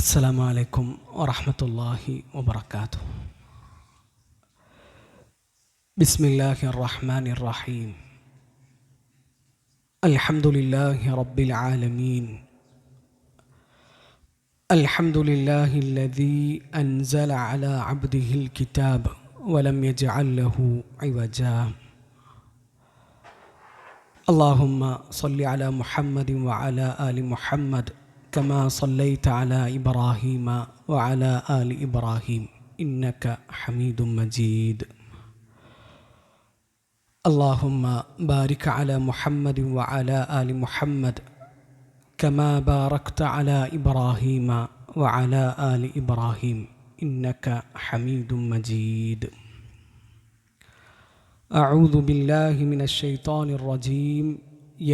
السلام عليكم ورحمة الله وبركاته. بسم الله الرحمن الرحيم. الحمد لله رب العالمين. الحمد لله الذي أنزل على عبده الكتاب ولم يجعل له عوجا. اللهم صل على محمد وعلى آل محمد كما صليت على إبراهيم وعلى آل إبراهيم إنك حميد مجيد. اللهم بارك على محمد وعلى آل محمد كما باركت على إبراهيم وعلى آل إبراهيم إنك حميد مجيد. أعوذ بالله من الشيطان الرجيم.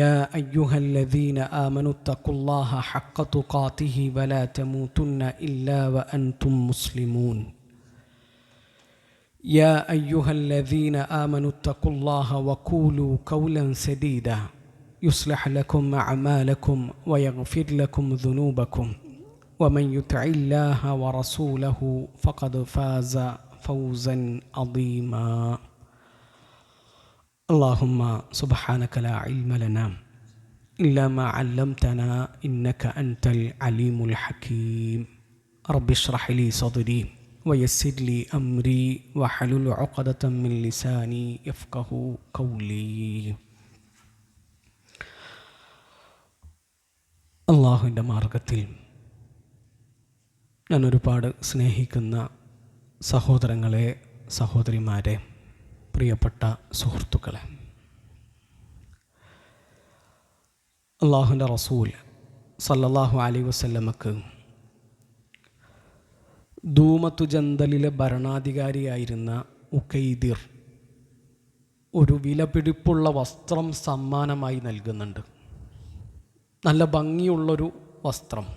يا أيها الذين آمنوا اتقوا الله حق تقاته ولا تموتن إلا وأنتم مسلمون. يا أيها الذين آمنوا اتقوا الله وقولوا قولا سديدا يصلح لكم أعمالكم ويغفر لكم ذنوبكم ومن يطع الله ورسوله فقد فاز فوزا عظيما. اللهم سبحانك لا علم لنا إلا ما علمتنا إنك أنت العليم الحكيم. رب اشرح لي صدري ويسر لي أمري واحلل عقدة من لساني يفقه قولي. അള്ളാഹുവിൻ്റെ മാർഗത്തിൽ ഞാൻ ഒരുപാട് സ്നേഹിക്കുന്ന സഹോദരങ്ങളെ, സഹോദരിമാരെ, പ്രിയപ്പെട്ട സുഹൃത്തുക്കളെ, അള്ളാഹുവിൻ്റെ റസൂൽ സല്ലല്ലാഹു അലൈഹി വസല്ലമക്ക് ധൂമത്തു ജന്തലിലെ ഭരണാധികാരിയായിരുന്ന ഉഖൈദിർ ഒരു വിലപിടിപ്പുള്ള വസ്ത്രം സമ്മാനമായി നൽകുന്നുണ്ട്. നല്ല ഭംഗിയുള്ളൊരു വസ്ത്രം.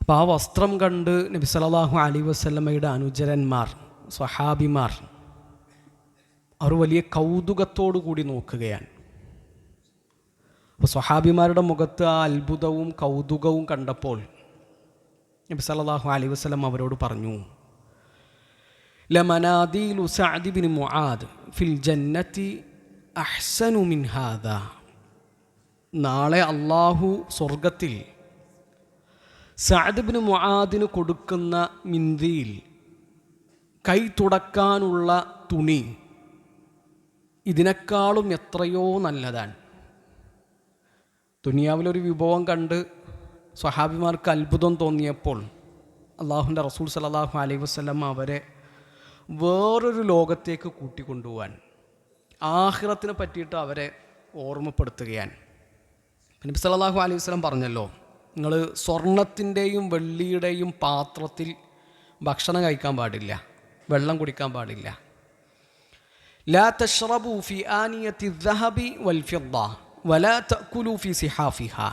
അപ്പം ആ വസ്ത്രം കണ്ട് നബി സല്ലല്ലാഹു അലൈഹി വസല്ലമയുടെ അനുചരന്മാർ, സ്വഹാബിമാർ, അവർ വലിയ കൗതുകത്തോടു കൂടി നോക്കുകയാണ്. അപ്പോൾ സ്വഹാബിമാരുടെ മുഖത്ത് ആ അത്ഭുതവും കൗതുകവും കണ്ടപ്പോൾ നബി സല്ലല്ലാഹു അലൈഹി വസല്ലം അവരോട് പറഞ്ഞു, ലമനാദീലു സഅദ് ബിൻ മുആദ് ഫിൽ ജന്നതി അഹ്സനു മിൻ ഹാദാ. നാളെ അള്ളാഹു സ്വർഗത്തിൽ സഅദ് ബിൻ മുആദിന് കൊടുക്കുന്ന മിന്തിയിൽ കൈ തുടക്കാനുള്ള തുണി ഇതിനേക്കാളും എത്രയോ നല്ലതാണ്. ദുനിയാവിലൊരു വിഭവം കണ്ട് സ്വഹാബിമാർക്ക് അത്ഭുതം തോന്നിയപ്പോൾ അള്ളാഹുവിൻ്റെ റസൂൽ സല്ലല്ലാഹു അലൈഹി വസല്ലം അവരെ വേറൊരു ലോകത്തേക്ക് കൂട്ടിക്കൊണ്ടുപോകാൻ, ആഖിറത്തിനെ പറ്റിയിട്ട് അവരെ ഓർമ്മപ്പെടുത്തുകയാണ്. നബി സല്ലല്ലാഹു അലൈഹി വസല്ലം പറഞ്ഞല്ലോ, നിങ്ങൾ സ്വർണത്തിൻ്റെയും വെള്ളിയുടെയും പാത്രത്തിൽ ഭക്ഷണം കഴിക്കാൻ പാടില്ല, വെള്ളം കുടിക്കാൻ പാടില്ല. ലാ തശ്റബു ഫി ആനിയത്തി ദഹബി വൽ ഫിദ്ദ വലാ തഅകുലു ഫി സിഹാഫിഹാ.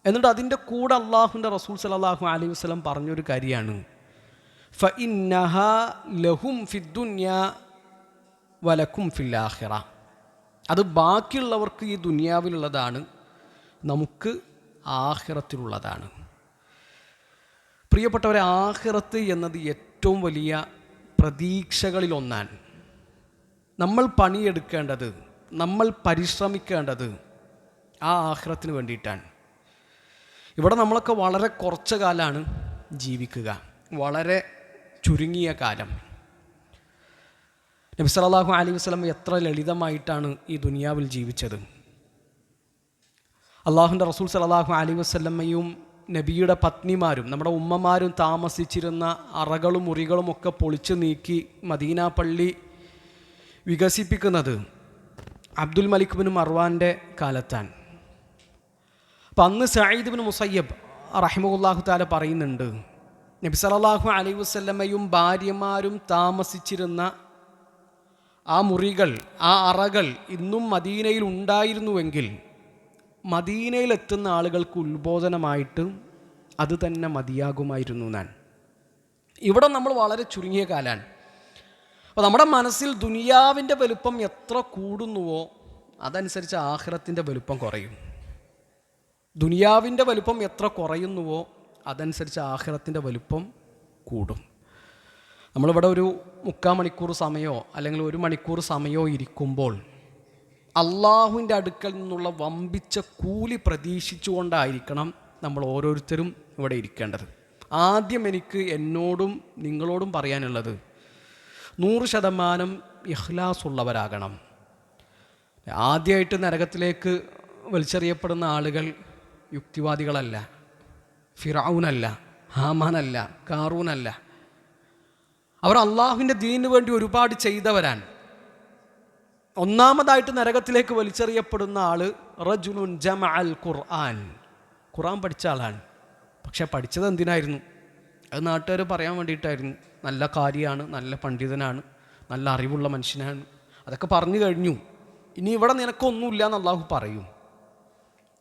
എന്നിട്ട് അതിൻ്റെ കൂടെ അള്ളാഹുവിൻ്റെ റസൂൽ സല്ലല്ലാഹു അലൈഹി വസല്ലം പറഞ്ഞൊരു കാര്യമാണ്, ഫഇന്നഹാ ലഹും ഫിദ്ദുനിയാ വലക്കും ഫിൽ ആഖിറ. അത് ബാക്കിയുള്ളവർക്ക് ഈ ദുനിയാവിലുള്ളതാണ്, നമുക്ക് ആഖിറത്തിലുള്ളതാണ്. പ്രിയപ്പെട്ടവരെ, ആഖിറത്ത് എന്നത് ഏറ്റവും വലിയ പ്രതീക്ഷകളിലൊന്നാണ്. നമ്മൾ പണിയെടുക്കേണ്ടത്, നമ്മൾ പരിശ്രമിക്കേണ്ടത് ആ ആഖിറത്തിന് വേണ്ടിയിട്ടാണ്. ഇവിടെ നമ്മളൊക്കെ വളരെ കുറച്ച് കാലമാണ് ജീവിക്കുക, വളരെ ചുരുങ്ങിയ കാലം. നബി സല്ലല്ലാഹു അലൈഹി വസല്ലം എത്ര ലളിതമായിട്ടാണ് ഈ ദുനിയാവിൽ ജീവിച്ചത്. അള്ളാഹുവിൻ്റെ റസൂൽ സല്ലല്ലാഹു അലൈഹി വസല്ലമയും നബിയുടെ പത്നിമാരും നമ്മുടെ ഉമ്മമാരും താമസിച്ചിരുന്ന അറകളും മുറികളും ഒക്കെ പൊളിച്ചു നീക്കി മദീന പള്ളി വികസിപ്പിക്കുന്നത് അബ്ദുൽ മലിക് ബിൻ മർവാൻ്റെ കാലത്താണ്. അപ്പം അന്ന് സഈദ് ബിൻ മുസയ്യബ് റഹിമഹുല്ലാഹു തആല പറയുന്നുണ്ട്, നബി സല്ലല്ലാഹു അലൈഹി വസല്ലമയും ഭാര്യമാരും താമസിച്ചിരുന്ന ആ മുറികൾ, ആ അറകൾ ഇന്നും മദീനയിൽ ഉണ്ടായിരുന്നുവെങ്കിൽ മദീനയിലെത്തുന്ന ആളുകൾക്ക് ഉത്ബോധനമായിട്ട് അത് തന്നെ മതിയാകുമായിരുന്നു. ഞാൻ ഇവിടെ നമ്മൾ വളരെ ചുരുങ്ങിയ കാലമാണ്. അപ്പോൾ നമ്മുടെ മനസ്സിൽ ദുനിയാവിൻ്റെ വലുപ്പം എത്ര കൂടുന്നുവോ അതനുസരിച്ച് ആഖിറത്തിൻ്റെ വലുപ്പം കുറയും. ദുനിയാവിൻ്റെ വലുപ്പം എത്ര കുറയുന്നുവോ അതനുസരിച്ച് ആഖിറത്തിൻ്റെ വലുപ്പം കൂടും. നമ്മളിവിടെ ഒരു 3/4 മണിക്കൂർ സമയമോ അല്ലെങ്കിൽ 1 മണിക്കൂർ സമയമോ ഇരിക്കുമ്പോൾ അള്ളാഹുവിൻ്റെ അടുക്കൽ നിന്നുള്ള വമ്പിച്ച കൂലി പ്രതീക്ഷിച്ചുകൊണ്ടായിരിക്കണം നമ്മൾ ഓരോരുത്തരും ഇവിടെ ഇരിക്കേണ്ടത്. ആദ്യം എനിക്ക് എന്നോടും നിങ്ങളോടും പറയാനുള്ളത് 100% ഇഖ്ലാസ് ഉള്ളവരാകണം. ആദ്യമായിട്ട് നരകത്തിലേക്ക് വലിച്ചെറിയപ്പെടുന്ന ആളുകൾ യുക്തിവാദികളല്ല, ഫിറഔനല്ല, ഹാമാനല്ല, കാറൂനല്ല. അവർ അള്ളാഹുവിൻ്റെ ദീനിന് വേണ്ടി ഒരുപാട് ചെയ്തവരാണ്. ഒന്നാമതായിട്ട് നരകത്തിലേക്ക് വലിച്ചെറിയപ്പെടുന്ന ആൾ റജുലുൻ ജമഅൽ ഖുർആൻ, ഖുർആൻ പഠിച്ച ആളാണ്. പക്ഷെ പഠിച്ചത് എന്തിനായിരുന്നു? അത് നാട്ടുകാർ പറയാൻ വേണ്ടിയിട്ടായിരുന്നു. നല്ല കാര്യമാണ്, നല്ല പണ്ഡിതനാണ്, നല്ല അറിവുള്ള മനുഷ്യനാണ്, അതൊക്കെ പറഞ്ഞു കഴിഞ്ഞു. ഇനി ഇവിടെ നിനക്കൊന്നുമില്ല എന്ന് അള്ളാഹു പറയും.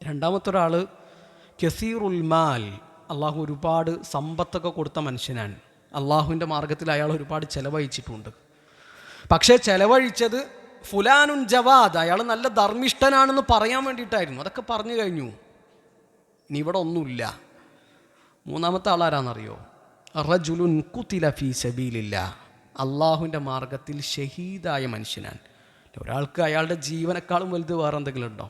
രണ്ടാമത്തെ ഒരാൾ കസീറുൽ മാൽ, അള്ളാഹു ഒരുപാട് സമ്പത്തൊക്കെ കൊടുത്ത മനുഷ്യനാണ്. അള്ളാഹുവിൻ്റെ മാർഗത്തിൽ അയാൾ ഒരുപാട് ചിലവഴിച്ചിട്ടുണ്ട്. പക്ഷേ ചിലവഴിച്ചത് ഫുലാനുൻ ജവാദ്, അയാൾ നല്ല ധർമ്മിഷ്ഠനാണെന്ന് പറയാൻ വേണ്ടിയിട്ടായിരുന്നു. അതൊക്കെ പറഞ്ഞു കഴിഞ്ഞു. ഇനി ഇവിടെ ഒന്നുമില്ല. മൂന്നാമത്തെ ആളാരാന്നറിയോ? റജുലുൻ ഖുതില ഫീ സബീലില്ലാ, അള്ളാഹുവിൻ്റെ മാർഗത്തിൽ ഷഹീദായ മനുഷ്യനാണ്. ഒരാൾക്ക് അയാളുടെ ജീവനേക്കാളും വലുത് വേറെ എന്തെങ്കിലും ഉണ്ടോ?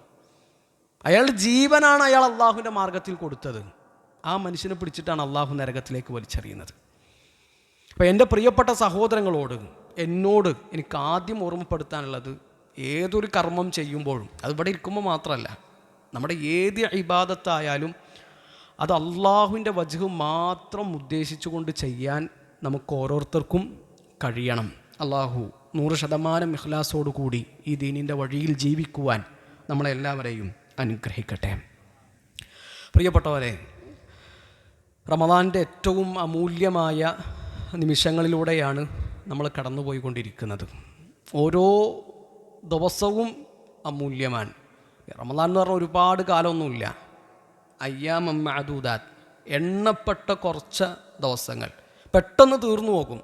അയാളുടെ ജീവനാണ് അയാൾ അള്ളാഹുവിൻ്റെ മാർഗത്തിൽ കൊടുത്തത്. ആ മനുഷ്യനെ പിടിച്ചിട്ടാണ് അള്ളാഹു നരകത്തിലേക്ക് വലിച്ചെറിയുന്നത്. അപ്പോൾ എൻ്റെ പ്രിയപ്പെട്ട സഹോദരങ്ങളോട്, എന്നോട് എനിക്ക് ആദ്യം ഓർമ്മപ്പെടുത്താനുള്ളത്, ഏതൊരു കർമ്മം ചെയ്യുമ്പോഴും, അത് ഇവിടെ ഇരിക്കുമ്പോൾ മാത്രമല്ല, നമ്മുടെ ഏത് ഇബാദത്തായാലും അത് അള്ളാഹുവിൻ്റെ വജ്ഹ് മാത്രം ഉദ്ദേശിച്ചുകൊണ്ട് ചെയ്യാൻ നമുക്ക് ഓരോരുത്തർക്കും കഴിയണം. അള്ളാഹു 100% ഇഖ്ലാസോടുകൂടി ഈ ദീനിൻ്റെ വഴിയിൽ ജീവിക്കുവാൻ നമ്മളെല്ലാവരെയും അനുഗ്രഹിക്കട്ടെ. പ്രിയപ്പെട്ടവരെ, റമദാൻ്റെ ഏറ്റവും അമൂല്യമായ നിമിഷങ്ങളിലൂടെയാണ് നമ്മൾ കടന്നുപോയിക്കൊണ്ടിരിക്കുന്നത്. ഓരോ ദിവസവും അമൂല്യമാണ്. റമദാൻ എന്ന് പറഞ്ഞാൽ ഒരുപാട് കാലമൊന്നുമില്ല. അയ്യാമം മഅദൂദാത്ത്, എണ്ണപ്പെട്ട കുറച്ച് ദിവസങ്ങൾ പെട്ടെന്ന് തീർന്നു പോകും.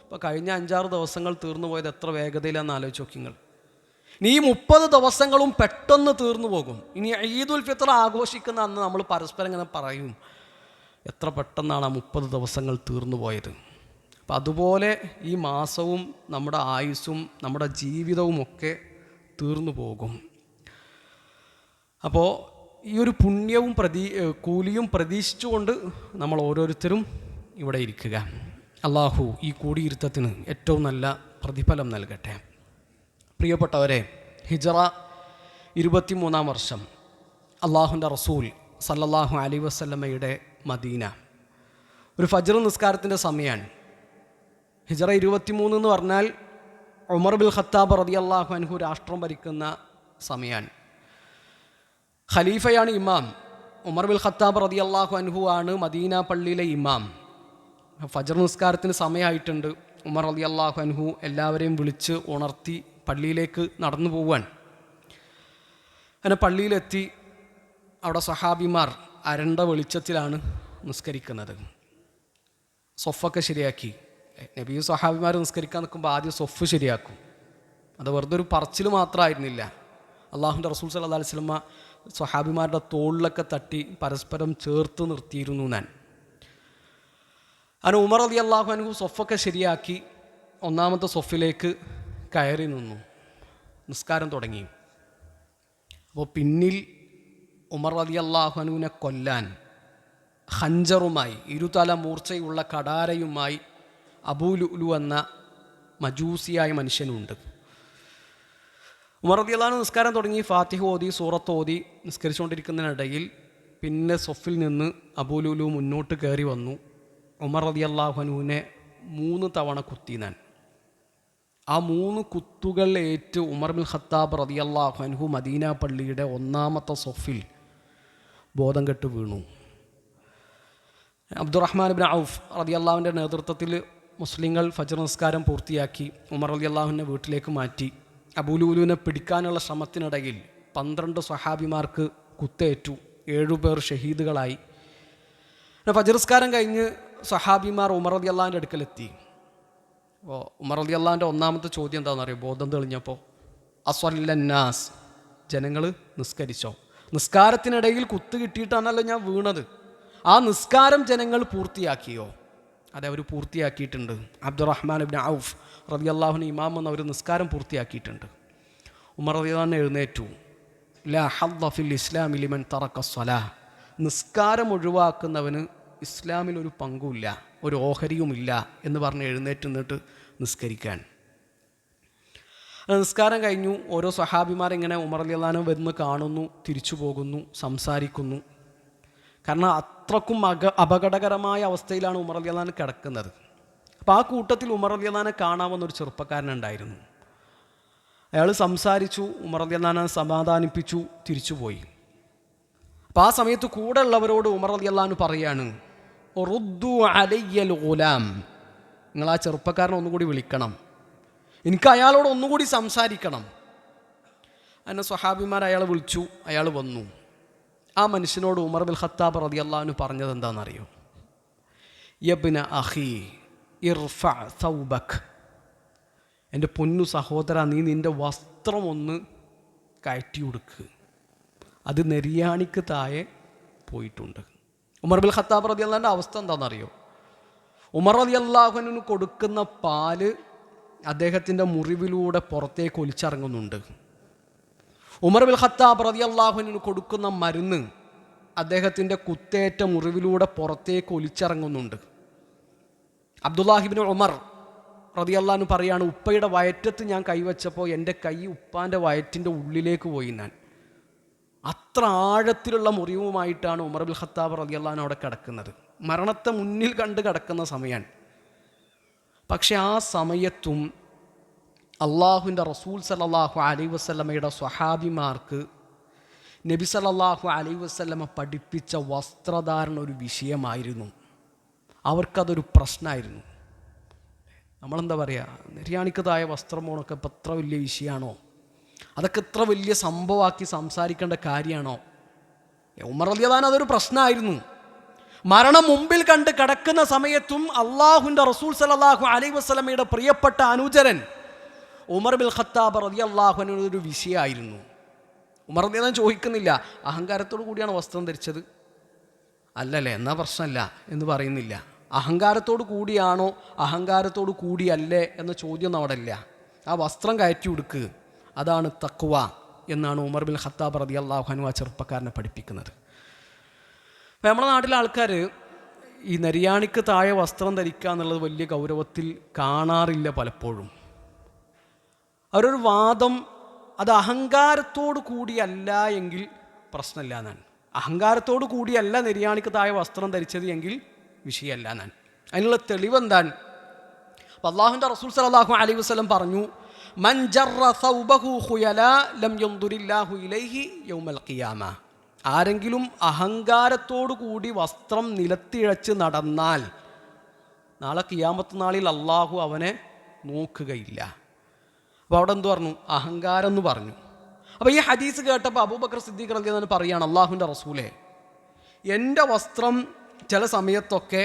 ഇപ്പോൾ കഴിഞ്ഞ 5-6 ദിവസങ്ങൾ തീർന്നു പോയത് എത്ര വേഗതയിലാണെന്ന് ആലോചിച്ച് നോക്കിങ്ങൾ. ഇനി ഈ 30 ദിവസങ്ങളും പെട്ടെന്ന് തീർന്നു പോകും. ഇനി ഈദുൽ ഫിത്ർ ആഘോഷിക്കുന്ന അന്ന് നമ്മൾ പരസ്പരം ഇങ്ങനെ പറയും, എത്ര പെട്ടെന്നാണ് ആ 30 ദിവസങ്ങൾ തീർന്നു പോയത്. അപ്പം അതുപോലെ ഈ മാസവും നമ്മുടെ ആയുസ്സും നമ്മുടെ ജീവിതവും ഒക്കെ തീർന്നു പോകും. അപ്പോൾ ഈ ഒരു പുണ്യവും കൂലിയും പ്രതീക്ഷിച്ചുകൊണ്ട് നമ്മൾ ഓരോരുത്തരും ഇവിടെ ഇരിക്കുക. അള്ളാഹു ഈ കൂടിയിരുത്തത്തിന് ഏറ്റവും നല്ല പ്രതിഫലം നൽകട്ടെ. പ്രിയപ്പെട്ടവരെ, ഹിജറ 23-ാം വർഷം അള്ളാഹുവിൻ്റെ റസൂൽ സല്ലല്ലാഹു അലൈഹി വസല്ലമയുടെ മദീന, ഒരു ഫജ്ർ നിസ്കാരത്തിൻ്റെ സമയമാണ്. ഹിജറ 23 എന്ന് പറഞ്ഞാൽ ഉമർ ബിൻ ഖത്താബ് റളിയല്ലാഹു അൻഹു രാഷ്ട്രം ഭരിക്കുന്ന സമയമാണ്. ഖലീഫയാണ് ഇമാം. ഉമർ ബിൻ ഖത്താബ് റളിയല്ലാഹു അൻഹു ആണ് മദീന പള്ളിയിലെ ഇമാം. ഫജ്ർ നിസ്കാരത്തിന് സമയമായിട്ടുണ്ട്. ഉമർ റളിയല്ലാഹു അൻഹു എല്ലാവരെയും വിളിച്ച് ഉണർത്തി പള്ളിയിലേക്ക് നടന്നു പോവാൻ. അങ്ങനെ പള്ളിയിലെത്തി. അവിടെ സഹാബിമാർ അരണ്ട വെളിച്ചത്തിലാണ് നിസ്കരിക്കുന്നത്. സൊഫൊക്കെ ശരിയാക്കി. നബിയും സഹാബിമാർ നിസ്കരിക്കാൻ നിൽക്കുമ്പോൾ ആദ്യം സൊഫ് ശരിയാക്കും. അത് വെറുതെ ഒരു പറച്ചിൽ മാത്രമായിരുന്നില്ല. അള്ളാഹുവിൻ്റെ റസൂൽ സല്ലല്ലാഹു അലൈഹി വസല്ലമ സ്വഹാബിമാരുടെ തോളിലൊക്കെ തട്ടി പരസ്പരം ചേർത്ത് നിർത്തിയിരുന്നു. അങ്ങനെ ഉമർ റളിയല്ലാഹു അൻഹു സൊഫൊക്കെ ശരിയാക്കി ഒന്നാമത്തെ സൊഫിലേക്ക് കയറി നിന്നു. നിസ്കാരം തുടങ്ങി. അപ്പോൾ പിന്നിൽ ഉമർ റളിയല്ലാഹു അൻഹുവിനെ കൊല്ലാൻ ഖഞ്ചറുമായി, ഇരുതല മൂർച്ചയുള്ള കടാരയുമായി അബൂ ലുഅ്ലു എന്ന മജൂസിയായ മനുഷ്യനുണ്ട്. ഉമർ റളിയല്ലാഹു അൻഹു നിസ്കാരം തുടങ്ങി. ഫാത്തിഹ ഓതി, സൂറത്ത് ഓതി നിസ്കരിച്ചുകൊണ്ടിരിക്കുന്നതിനിടയിൽ പിന്നെ സൊഫിൽ നിന്ന് അബൂ ലുഅ്ലു മുന്നോട്ട് കയറി വന്നു. ഉമർ റളിയല്ലാഹു അൻഹുവിനെ 3 തവണ കുത്തിനാൻ. ആ 3 കുത്തുകൾ ഏറ്റ് ഉമർ ബിൻ ഖത്താബ് റളിയല്ലാഹു അൻഹു മദീന പള്ളിയുടെ 1-ാമത്തെ സൊഫിൽ ബോധം കെട്ട് വീണു. അബ്ദുറഹ്മാൻ ബിൻ ഔഫ് റളിയല്ലാഹുവിൻ്റെ നേതൃത്വത്തിൽ മുസ്ലിങ്ങൾ ഫജ്ർ നിസ്കാരം പൂർത്തിയാക്കി. ഉമർ റളിയല്ലാഹുവിനെ വീട്ടിലേക്ക് മാറ്റി. അബൂ ലുഅ്ലുവിനെ പിടിക്കാനുള്ള ശ്രമത്തിനിടയിൽ 12 സ്വഹാബിമാർക്ക് കുത്തേറ്റു. 7 പേർ ഷഹീദുകളായി. ഫജ്ർ നിസ്കാരം കഴിഞ്ഞ് സ്വഹാബിമാർ ഉമർ റളിയല്ലാഹുവിൻ്റെ അടുക്കലെത്തി. അപ്പോൾ ഉമർ റളിയല്ലാഹുവിൻ്റെ 1-ാമത്തെ ചോദ്യം എന്താണെന്ന് അറിയോ? ബോധം തെളിഞ്ഞപ്പോൾ, അസ്വല്ലന്നാസ്, ജനങ്ങൾ നിസ്കരിച്ചോ? നിസ്കാരത്തിനിടയിൽ കുത്ത് കിട്ടിയിട്ടാണല്ലോ ഞാൻ വീണത്. ആ നിസ്കാരം ജനങ്ങൾ പൂർത്തിയാക്കിയോ? അതെ, അവർ പൂർത്തിയാക്കിയിട്ടുണ്ട്. അബ്ദുറഹ്മാൻ ഇബ്നു ഔഫ് റളിയല്ലാഹു അൻഹു ഇമാം എന്ന ഒരു നിസ്കാരം പൂർത്തിയാക്കിയിട്ടുണ്ട്. ഉമർ റളിയല്ലാഹു അൻഹു എഴുന്നേറ്റു. ലാ ഹദ്ദ ഫിൽ ഇസ്ലാമി ലിമൻ തറക സ്വലാഹ്. നിസ്കാരം ഒഴിവാക്കുന്നവന് ഇസ്ലാമിൽ ഒരു പങ്കുമില്ല, ഒരു ഓഹരിയുമില്ല എന്ന് പറഞ്ഞ് എഴുന്നേറ്റ് നിന്നിട്ട് നിസ്കരിക്കാൻ. നിസ്കാരം കഴിഞ്ഞു. ഓരോ സ്വഹാബിമാരിങ്ങനെ ഉമർ റളിയല്ലാഹു അൻഹു വന്ന് കാണുന്നു, തിരിച്ചു പോകുന്നു, സംസാരിക്കുന്നു. കാരണം അത്രക്കും അപകടകരമായ അവസ്ഥയിലാണ് ഉമർ റളിയല്ലാഹു അൻഹു കിടക്കുന്നത്. അപ്പോൾ ആ കൂട്ടത്തിൽ ഉമർ റളിയല്ലാഹു അൻഹു കാണാമെന്നൊരു ചെറുപ്പക്കാരനുണ്ടായിരുന്നു. അയാൾ സംസാരിച്ചു, ഉമർ റളിയല്ലാഹു അൻഹു സമാധാനിപ്പിച്ചു, തിരിച്ചുപോയി. അപ്പോൾ ആ സമയത്ത് കൂടെ ഉള്ളവരോട് ഉമർ റളിയല്ലാഹു അൻഹു പറയാണ്, റുദ്ദു അലയ്യൽ ഗുലാം, നിങ്ങൾ ആ ചെറുപ്പക്കാരനെ ഒന്നുകൂടി വിളിക്കണം, എനിക്ക് അയാളോട് ഒന്നുകൂടി സംസാരിക്കണം. അങ്ങനെ സ്വഹാബിമാർ അയാളെ വിളിച്ചു. അയാൾ വന്നു. ആ മനുഷ്യനോട് ഉമർ ബിൻ ഖത്താബ് റളിയല്ലാഹു അൻഹു പറഞ്ഞത് എന്താണെന്നറിയോ? യബ്ന അഖി ഇർഫഅ സൗബക്, എൻ്റെ പൊന്നു സഹോദര, നീ നിൻ്റെ വസ്ത്രം ഒന്ന് കയറ്റി കൊടുക്ക്, അത് നെരിയാണിക്ക് താഴെ പോയിട്ടുണ്ട്. ഉമർ ബിൻ ഖത്താബ് റളിയല്ലാഹു അൻഹുവിൻ്റെ അവസ്ഥ എന്താണെന്നറിയോ? ഉമർ റളിയല്ലാഹു അൻഹുവിന് കൊടുക്കുന്ന പാല് അദ്ദേഹത്തിൻ്റെ മുറിവിലൂടെ പുറത്തേക്ക് ഒലിച്ചിറങ്ങുന്നുണ്ട്. ഉമർ ബിൻ ഖത്താബ് റളിയല്ലാഹു അൻഹുവിന് കൊടുക്കുന്ന മരുന്ന് അദ്ദേഹത്തിൻ്റെ കുത്തേറ്റ മുറിവിലൂടെ പുറത്തേക്ക് ഒലിച്ചിറങ്ങുന്നുണ്ട്. അബ്ദുല്ലാഹിബ്നു ഉമർ റളിയല്ലാഹു അൻഹു പറയാണ്, ഉപ്പയുടെ വയറ്റത്ത് ഞാൻ കൈവച്ചപ്പോൾ എൻ്റെ കൈ ഉപ്പാൻ്റെ വയറ്റിൻ്റെ ഉള്ളിലേക്ക് പോയി. ഞാൻ അത്ര ആഴത്തിലുള്ള മുറിവുമായിട്ടാണ് ഉമർ ബിൻ ഖത്താബ് റളിയല്ലാഹു അൻഹു അവിടെ കിടക്കുന്നത്. മരണത്തെ മുന്നിൽ കണ്ട് കിടക്കുന്ന സമയമാണ്. പക്ഷെ ആ സമയത്തും അള്ളാഹുവിൻ്റെ റസൂൽ സല്ലല്ലാഹു അലൈഹി വസല്ലമയുടെ സ്വഹാബിമാർക്ക് നബി സല്ലല്ലാഹു അലൈഹി വസല്ലമ പഠിപ്പിച്ച വസ്ത്രധാരണ ഒരു വിഷയമായിരുന്നു. അവർക്കതൊരു പ്രശ്നമായിരുന്നു. നമ്മളെന്താ പറയുക, നിര്യാണിക്കതായ വസ്ത്രം പോണൊക്കെ ഇപ്പം എത്ര വലിയ വിഷയമാണോ? അതൊക്കെ ഇത്ര വലിയ സംഭവമാക്കി സംസാരിക്കേണ്ട കാര്യമാണോ? ഉമർ റളിയല്ലാഹു അൻഹു അതൊരു പ്രശ്നമായിരുന്നു. മരണം മുമ്പിൽ കണ്ട് കിടക്കുന്ന സമയത്തും അള്ളാഹുവിൻ്റെ റസൂൽ സല്ലല്ലാഹു അലൈഹി വസല്ലമയുടെ പ്രിയപ്പെട്ട അനുചരൻ ഉമർ ബിൻ ഖത്താബ് റളിയല്ലാഹു അൻഹു ഒരു വിഷയമായിരുന്നു. ഉമർ റളിയല്ലാഹു അൻഹു ചോദിക്കുന്നില്ല, അഹങ്കാരത്തോടു കൂടിയാണ് വസ്ത്രം ധരിച്ചത്, അല്ലല്ലേ, എന്നാ പ്രശ്നമല്ല എന്ന് പറയുന്നില്ല. അഹങ്കാരത്തോടു കൂടിയാണോ അഹങ്കാരത്തോടു കൂടിയല്ലേ എന്ന ചോദ്യം അവിടെ ഇല്ല. ആ വസ്ത്രം കയറ്റി കൊടുക്കുക, അതാണ് തഖ്വ എന്നാണ് ഉമർ ബിൻ ഖത്താബ് റളിയല്ലാഹു അൻഹു ആ ചെറുപ്പക്കാരനെ പഠിപ്പിക്കുന്നത്. അപ്പം നമ്മുടെ നാട്ടിലെ ആൾക്കാർ ഈ നെരിയാണിക്ക് താഴെ വസ്ത്രം ധരിക്കുക എന്നുള്ളത് വലിയ ഗൗരവത്തിൽ കാണാറില്ല പലപ്പോഴും. അവരൊരു വാദം, അത് അഹങ്കാരത്തോടു കൂടിയല്ല എങ്കിൽ പ്രശ്നമില്ല എന്നാണ്. അഹങ്കാരത്തോടു കൂടിയല്ല നെരിയാണിക്ക് താഴെ വസ്ത്രം ധരിച്ചത് എങ്കിൽ വിഷയമല്ല എന്നാണ്. അതിനുള്ള തെളിവെന്താണ്? അപ്പം അള്ളാഹുവിൻ്റെ റസൂൽ സല്ലല്ലാഹു അലൈഹി വസല്ലം പറഞ്ഞു, മൻ ജറ സൗബഹു ഖുയലാ ലം യൻദുരില്ലാഹു ഇലൈഹി യൗമൽ ഖിയാമ. ആരെങ്കിലും അഹങ്കാരത്തോടു കൂടി വസ്ത്രം നിലത്തിഴച്ച് നടന്നാൽ നാളെ ഖിയാമത്ത് നാളിൽ അള്ളാഹു അവനെ നോക്കുകയില്ല. അപ്പോൾ അവിടെ എന്തു പറഞ്ഞു? അഹങ്കാരം എന്ന് പറഞ്ഞു. അപ്പോൾ ഈ ഹദീസ് കേട്ടപ്പോൾ അബൂബക്കർ സിദ്ദീഖ് റളിയല്ലാഹു അൻഹു പറയുകയാണ്, അള്ളാഹുവിൻ്റെ റസൂലേ, എൻ്റെ വസ്ത്രം ചില സമയത്തൊക്കെ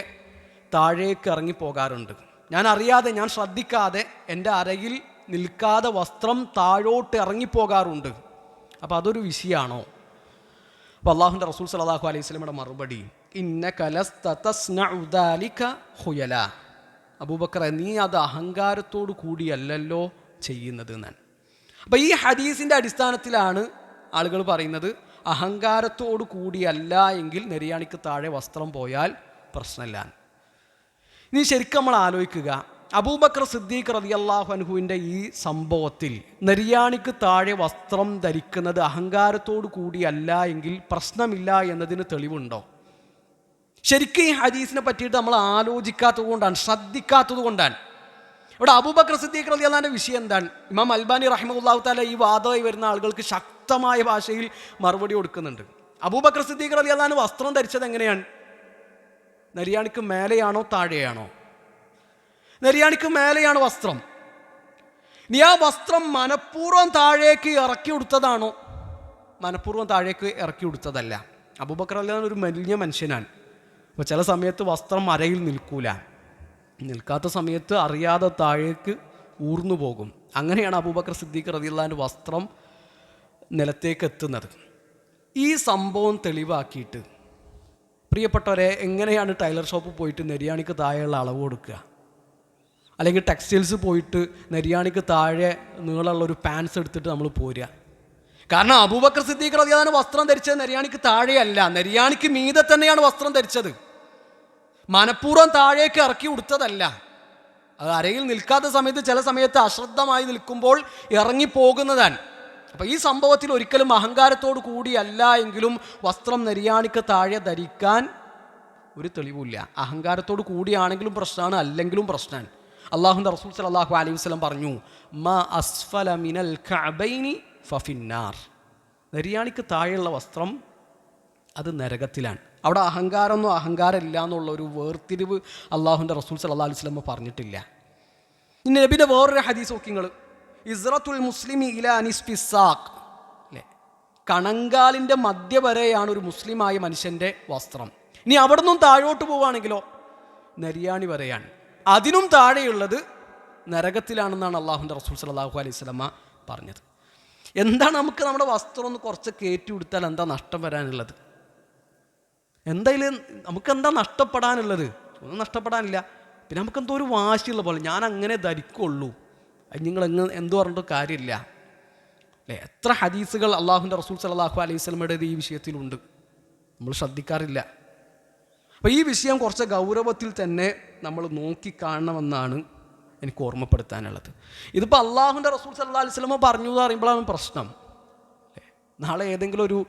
താഴേക്ക് ഇറങ്ങിപ്പോകാറുണ്ട്. ഞാൻ അറിയാതെ, ഞാൻ ശ്രദ്ധിക്കാതെ എൻ്റെ അരയിൽ നിൽക്കാതെ വസ്ത്രം താഴോട്ട് ഇറങ്ങിപ്പോകാറുണ്ട്. അപ്പോൾ അതൊരു വിഷയമാണോ? അപ്പോൾ അള്ളാഹുവിൻ്റെ റസൂൽ സല്ലല്ലാഹു അലൈഹി വസല്ലമയുടെ മറുപടി, ഇന്നക ലസ്ത തസ്നഉ ദാലിക ഖുയലാ. അബൂബക്കറെ, നീ അത് അഹങ്കാരത്തോടു കൂടിയല്ലല്ലോ ചെയ്യുന്നത് എന്നാണ്. അപ്പോൾ ഈ ഹദീസിൻ്റെ അടിസ്ഥാനത്തിലാണ് ആളുകൾ പറയുന്നത് അഹങ്കാരത്തോടു കൂടിയല്ല എങ്കിൽ നെരിയാണിക്ക് താഴെ വസ്ത്രം പോയാൽ പ്രശ്നമില്ല. ഇനി ശരിക്കും നമ്മൾ ആലോചിക്കുക, അബൂബക്കർ സിദ്ദീഖ് റളിയല്ലാഹു അൻഹുവിൻ്റെ ഈ സംഭവത്തിൽ നെരിയാണിക്ക് താഴെ വസ്ത്രം ധരിക്കുന്നത് അഹങ്കാരത്തോടു കൂടിയല്ല എങ്കിൽ പ്രശ്നമില്ല എന്നതിന് തെളിവുണ്ടോ? ശരിക്കും ഈ ഹദീസിനെ പറ്റിയിട്ട് നമ്മൾ ആലോചിക്കാത്തത് കൊണ്ടാണ്, ശ്രദ്ധിക്കാത്തത് കൊണ്ടാണ്. ഇവിടെ അബൂബക്കർ സിദ്ദീഖ് റളിയല്ലാഹു അൻഹുവിൻ്റെ വിഷയം എന്താണ്? ഇമാം അൽബാനി റഹിമഹുല്ലാഹു തആല ഈ വാദമായി വരുന്ന ആളുകൾക്ക് ശക്തമായ ഭാഷയിൽ മറുപടി കൊടുക്കുന്നുണ്ട്. അബൂബക്കർ സിദ്ദീഖ് റളിയല്ലാഹു അൻഹു വസ്ത്രം ധരിച്ചത് എങ്ങനെയാണ്? നെരിയാണിക്ക് മേലെയാണോ താഴെയാണോ? നെരിയാണിക്ക് മേലെയാണ് വസ്ത്രം. നീ ആ വസ്ത്രം മനഃപൂർവ്വം താഴേക്ക് ഇറക്കി കൊടുത്തതാണോ? മനഃപൂർവ്വം താഴേക്ക് ഇറക്കി കൊടുത്തതല്ല. അബൂബക്കർ റളിയല്ലാഹു അൻഹു ഒരു വലിയ മനുഷ്യനാണ്. അപ്പോൾ ചില സമയത്ത് വസ്ത്രം അരയിൽ നിൽക്കൂല, നിൽക്കാത്ത സമയത്ത് അറിയാതെ താഴേക്ക് ഊർന്നു പോകും. അങ്ങനെയാണ് അബൂബക്കർ സിദ്ദീഖ് റളിയല്ലാഹു അൻഹു വസ്ത്രം നിലത്തേക്ക് എത്തുന്നത്. ഈ സംഭവം തെളിവാക്കിയിട്ട് പ്രിയപ്പെട്ടവരെ, എങ്ങനെയാണ് ടൈലർ ഷോപ്പ് പോയിട്ട് നെരിയാണിക്ക് താഴെയുള്ള അളവ് കൊടുക്കുക? അല്ലെങ്കിൽ ടെക്സ്റ്റൈൽസ് പോയിട്ട് നെരിയാണിക്ക് താഴെ നീളമുള്ളൊരു പാൻസ് എടുത്തിട്ട് നമ്മൾ പോരുക? കാരണം അബൂബക്കർ സിദ്ദീഖ് റളിയല്ലാഹു അൻഹു വസ്ത്രം ധരിച്ചത് നെരിയാണിക്ക് താഴെയല്ല, നെരിയാണിക്ക് മീതെ തന്നെയാണ് വസ്ത്രം ധരിച്ചത്. മനഃപൂർവ്വം താഴേക്ക് ഇറക്കി ഉടുത്തതല്ല. അത് അരയിൽ നിൽക്കാത്ത സമയത്ത് ചില സമയത്ത് അശ്രദ്ധമായി നിൽക്കുമ്പോൾ ഇറങ്ങിപ്പോകുന്നതാണ്. അപ്പം ഈ സംഭവത്തിൽ ഒരിക്കലും അഹങ്കാരത്തോടു കൂടിയല്ല എങ്കിലും വസ്ത്രം നെരിയാണിക്ക് താഴെ ധരിക്കാൻ ഒരു തെളിവില്ല. അഹങ്കാരത്തോടു കൂടിയാണെങ്കിലും പ്രശ്നമാണ്, അല്ലെങ്കിലും പ്രശ്നമാണ്. അല്ലാഹുവിൻ്റെ റസൂൽ സ്വല്ലല്ലാഹു അലൈഹി വസല്ലം പറഞ്ഞു, മാ അസ്ഫല മിനൽ കഅബൈനി ഫഫിന്നാർ. നെരിയാണിക്ക് താഴെയുള്ള വസ്ത്രം അത് നരകത്തിലാണ്. അവിടെ അഹങ്കാരമൊന്നും അഹങ്കാരമില്ല എന്നുള്ള ഒരു വേർതിരിവ് അല്ലാഹുവിൻ്റെ റസൂൽ സ്വല്ലല്ലാഹു അലൈഹി വസല്ലം പറഞ്ഞിട്ടില്ല. ഇനി നബിയുടെ വേറൊരു ഹദീസ് നോക്കി നിങ്ങൾ, ഇസ്റത്തുൽ മുസ്ലിമി ഇലാ നിസ്ഫി സാഖ്, അല്ലേ, കണങ്കാലിൻ്റെ മധ്യ വരെയാണ് ഒരു മുസ്ലിമായ മനുഷ്യൻ്റെ വസ്ത്രം. ഇനി അവിടെ നിന്നും താഴോട്ട് പോവുകയാണെങ്കിലോ നെരിയാണി വരെയാണ്. അതിനും താഴെയുള്ളത് നരകത്തിലാണെന്നാണ് അല്ലാഹുവിൻ്റെ റസൂൽ സ്വല്ലല്ലാഹു അലൈഹി വസല്ലം പറഞ്ഞത്. എന്താണ് നമുക്ക് നമ്മുടെ വസ്ത്രം ഒന്ന് കുറച്ച് കയറ്റി കൊടുത്താൽ എന്താ നഷ്ടം വരാനുള്ളത്? എന്തായാലും നമുക്കെന്താ നഷ്ടപ്പെടാനുള്ളത്? ഒന്നും നഷ്ടപ്പെടാനില്ല. പിന്നെ നമുക്കെന്തോ ഒരു വാശിയുള്ള പോലെ ഞാൻ അങ്ങനെ ധരിക്കുള്ളൂ, നിങ്ങൾ എന്തു പറഞ്ഞിട്ട് കാര്യമില്ല, അല്ലേ? എത്ര ഹദീസുകൾ അല്ലാഹുവിൻ്റെ റസൂൽ സ്വല്ലല്ലാഹു അലൈഹി വസല്ലമയുടെ ഈ വിഷയത്തിലുണ്ട്, നമ്മൾ ശ്രദ്ധിക്കാറില്ല. അപ്പോൾ ഈ വിഷയം കുറച്ച് ഗൗരവത്തിൽ തന്നെ നമ്മൾ നോക്കിക്കാണണമെന്നാണ് എനിക്ക് ഓർമ്മപ്പെടുത്താനുള്ളത്. ഇതിപ്പോൾ അല്ലാഹുവിൻ്റെ റസൂൽ സ്വല്ലല്ലാഹു അലൈഹി വസല്ലമ പറഞ്ഞു എന്ന് പറയുമ്പോഴാണ് പ്രശ്നം. നാളെ ഏതെങ്കിലും ഒരു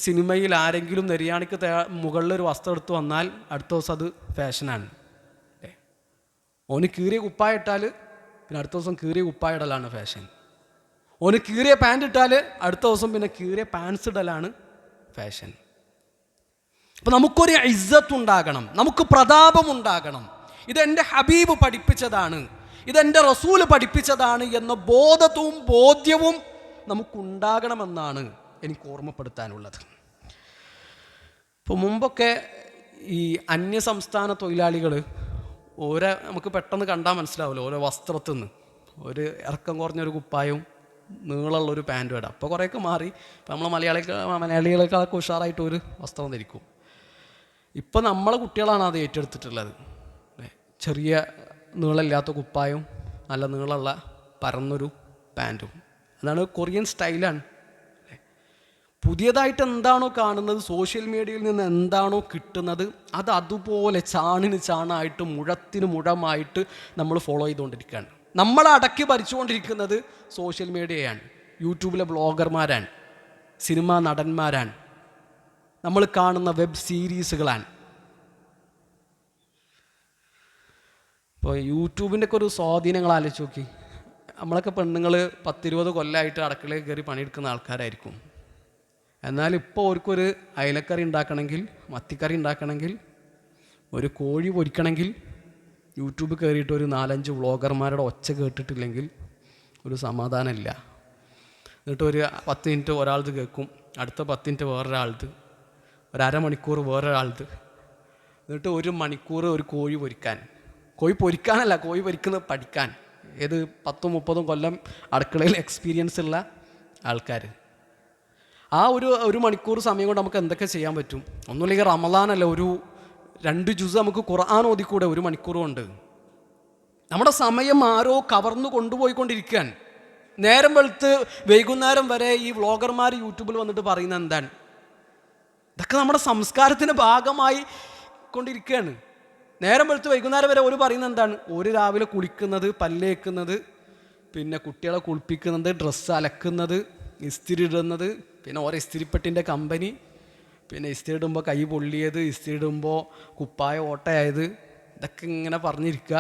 സിനിമയിൽ ആരെങ്കിലും നെരിയാണിക്ക് മുകളിലൊരു വസ്ത്രം എടുത്ത് വന്നാൽ അടുത്ത ദിവസം അത് ഫാഷനാണ്. ഓന് കീറിയ കുപ്പായ ഇട്ടാൽ പിന്നെ അടുത്ത ദിവസം കീറിയ കുപ്പായ ഇടലാണ് ഫാഷൻ. ഓന് കീറിയ പാൻറ് ഇട്ടാൽ അടുത്ത ദിവസം പിന്നെ കീറിയ പാൻസ് ഇടലാണ് ഫാഷൻ. അപ്പം നമുക്കൊരു ഇസ്സത്തുണ്ടാകണം, നമുക്ക് പ്രതാപമുണ്ടാകണം. ഇതെൻ്റെ ഹബീബ് പഠിപ്പിച്ചതാണ്, ഇതെൻ്റെ റസൂൽ പഠിപ്പിച്ചതാണ് എന്ന ബോധ്യവും നമുക്കുണ്ടാകണമെന്നാണ് എനിക്ക് ഓർമ്മപ്പെടുത്താനുള്ളത്. ഇപ്പോൾ മുമ്പൊക്കെ ഈ അന്യസംസ്ഥാന തൊഴിലാളികൾ നമുക്ക് പെട്ടെന്ന് കണ്ടാൽ മനസ്സിലാവില്ല, ഓരോ വസ്ത്രത്തിൽ നിന്ന് ഒരു ഇറക്കം കുറഞ്ഞൊരു കുപ്പായവും നീളമുള്ളൊരു പാൻറ്റും ഇടാം. അപ്പോൾ കുറേയൊക്കെ മാറി. ഇപ്പോൾ നമ്മൾ മലയാളികളെക്കാളൊക്കെ ഉഷാറായിട്ട് ഒരു വസ്ത്രം ധരിക്കും. ഇപ്പോൾ നമ്മളെ കുട്ടികളാണ് അത് ഏറ്റെടുത്തിട്ടുള്ളത്. ചെറിയ നീളമില്ലാത്ത കുപ്പായവും നല്ല നീളമുള്ള പരന്നൊരു പാൻറ്റും, അതാണ് കൊറിയൻ സ്റ്റൈലാണ്. പുതിയതായിട്ട് എന്താണോ കാണുന്നത്, സോഷ്യൽ മീഡിയയിൽ നിന്ന് എന്താണോ കിട്ടുന്നത്, അത് അതുപോലെ ചാണിന് ചാണായിട്ട് മുഴത്തിന് മുഴമായിട്ട് നമ്മൾ ഫോളോ ചെയ്തുകൊണ്ടിരിക്കുകയാണ്. നമ്മളെ അടക്കി ഭരിച്ചുകൊണ്ടിരിക്കുന്നത് സോഷ്യൽ മീഡിയയാണ്, യൂട്യൂബിലെ ബ്ലോഗർമാരാണ്, സിനിമാ നടന്മാരാണ്, നമ്മൾ കാണുന്ന വെബ് സീരീസുകളാണ്. ഇപ്പോൾ യൂട്യൂബിൻ്റെ ഒക്കെ ഒരു സ്വാധീനങ്ങൾ ആലോചിച്ച് നോക്കി. നമ്മളൊക്കെ പെണ്ണുങ്ങൾ 10-20 കൊല്ലമായിട്ട് അടുക്കളയിൽ കയറി പണിയെടുക്കുന്ന ആൾക്കാരായിരിക്കും. എന്നാൽ ഇപ്പോൾ അവർക്കൊരു അയലക്കറി ഉണ്ടാക്കണമെങ്കിൽ, മത്തിക്കറി ഉണ്ടാക്കണമെങ്കിൽ, ഒരു കോഴി പൊരിക്കണമെങ്കിൽ യൂട്യൂബ് കയറിയിട്ട് ഒരു 4-5 വ്ളോഗർമാരുടെ ഒച്ച കേട്ടിട്ടില്ലെങ്കിൽ ഒരു സമാധാനമില്ല. എന്നിട്ട് ഒരു 10 മിനിറ്റ് ഒരാളത് കേൾക്കും, അടുത്ത 10 മിനിറ്റ് വേറൊരാളത്, ഒരു അരമണിക്കൂർ വേറൊരാളത്, എന്നിട്ട് 1 മണിക്കൂർ ഒരു കോഴി പൊരിക്കാൻ. കോഴി പൊരിക്കാനല്ല, കോഴി പൊരിക്കുന്നത് പഠിക്കാൻ. ഏത് 10-30 കൊല്ലം അടുക്കളയിൽ എക്സ്പീരിയൻസ് ഉള്ള ആൾക്കാർ. ആ ഒരു മണിക്കൂർ സമയം കൊണ്ട് നമുക്ക് എന്തൊക്കെ ചെയ്യാൻ പറ്റും? ഒന്നുമില്ലെങ്കിൽ റമളാനല്ല, ഒരു 2 ജുസ് നമുക്ക് ഖുർആൻ ഓതിക്കൂടെ 1 മണിക്കൂർ കൊണ്ട്? നമ്മുടെ സമയം ആരോ കവർന്നു കൊണ്ടുപോയിക്കൊണ്ടിരിക്കാൻ. നേരം വെളുത്ത് വൈകുന്നേരം വരെ ഈ വ്ളോഗർമാർ യൂട്യൂബിൽ വന്നിട്ട് പറയുന്നത് എന്താണ്? ഇതൊക്കെ നമ്മുടെ സംസ്കാരത്തിൻ്റെ ഭാഗമായി കൊണ്ടിരിക്കുകയാണ്. നേരം വെളുത്ത് വൈകുന്നേരം വരെ ഒരു പറയുന്നത് എന്താണ്? ഒരു രാവിലെ കുളിക്കുന്നത്, പല്ലേക്കുന്നത്, പിന്നെ കുട്ടികളെ കുളിപ്പിക്കുന്നത്, ഡ്രസ്സ് അലക്കുന്നത്, ഇസ്തിരി ഇടുന്നത്, പിന്നെ ഓരോ ഇസ്തിരിപ്പെട്ടിൻ്റെ കമ്പനി, പിന്നെ ഇസ്തിരി ഇടുമ്പോൾ കൈ പൊള്ളിയത്, ഇസ്തിരി ഇടുമ്പോൾ കുപ്പായ ഓട്ടയായത്, ഇതൊക്കെ ഇങ്ങനെ പറഞ്ഞിരിക്കുക.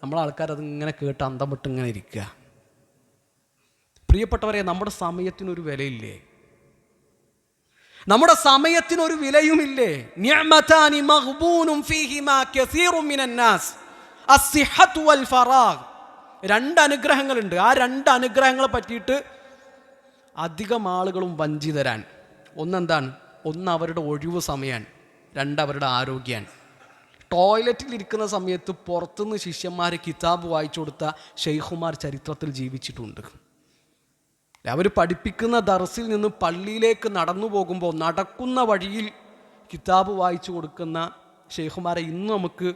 നമ്മളെ ആൾക്കാരതിങ്ങനെ കേട്ട് അന്തം വിട്ട് ഇങ്ങനെ ഇരിക്കുക. പ്രിയപ്പെട്ടവരെ, നമ്മുടെ സമയത്തിനൊരു വിലയില്ലേ? നമ്മുടെ സമയത്തിനൊരു വിലയുമില്ലേ? നിഅമതാനി മഗ്ബൂനും ഫീഹിമാ കസീറുൻ മിനന്നാസ് അസ്സിഹത്തു വൽ ഫറാഗ്. 2 അനുഗ്രഹങ്ങളുണ്ട്. ആ 2 അനുഗ്രഹങ്ങളെ പറ്റിയിട്ട് അധികം ആളുകളും വഞ്ചിതരാൻ. ഒന്നെന്താണ്? ഒന്ന് അവരുടെ ഒഴിവ് സമയമാണ്, 2 അവരുടെ ആരോഗ്യമാണ്. ടോയ്ലറ്റിൽ ഇരിക്കുന്ന സമയത്ത് പുറത്തുനിന്ന് ശിഷ്യന്മാർ കിതാബ് വായിച്ചു കൊടുത്ത ഷെയ്ഖുമാർ ചരിത്രത്തിൽ ജീവിച്ചിട്ടുണ്ട്. അവർ പഠിപ്പിക്കുന്ന ദർസിൽ നിന്ന് പള്ളിയിലേക്ക് നടന്നു പോകുമ്പോൾ നടക്കുന്ന വഴിയിൽ കിതാബ് വായിച്ചു കൊടുക്കുന്ന ഷെയ്ഖുമാരെ ഇന്ന് നമുക്ക്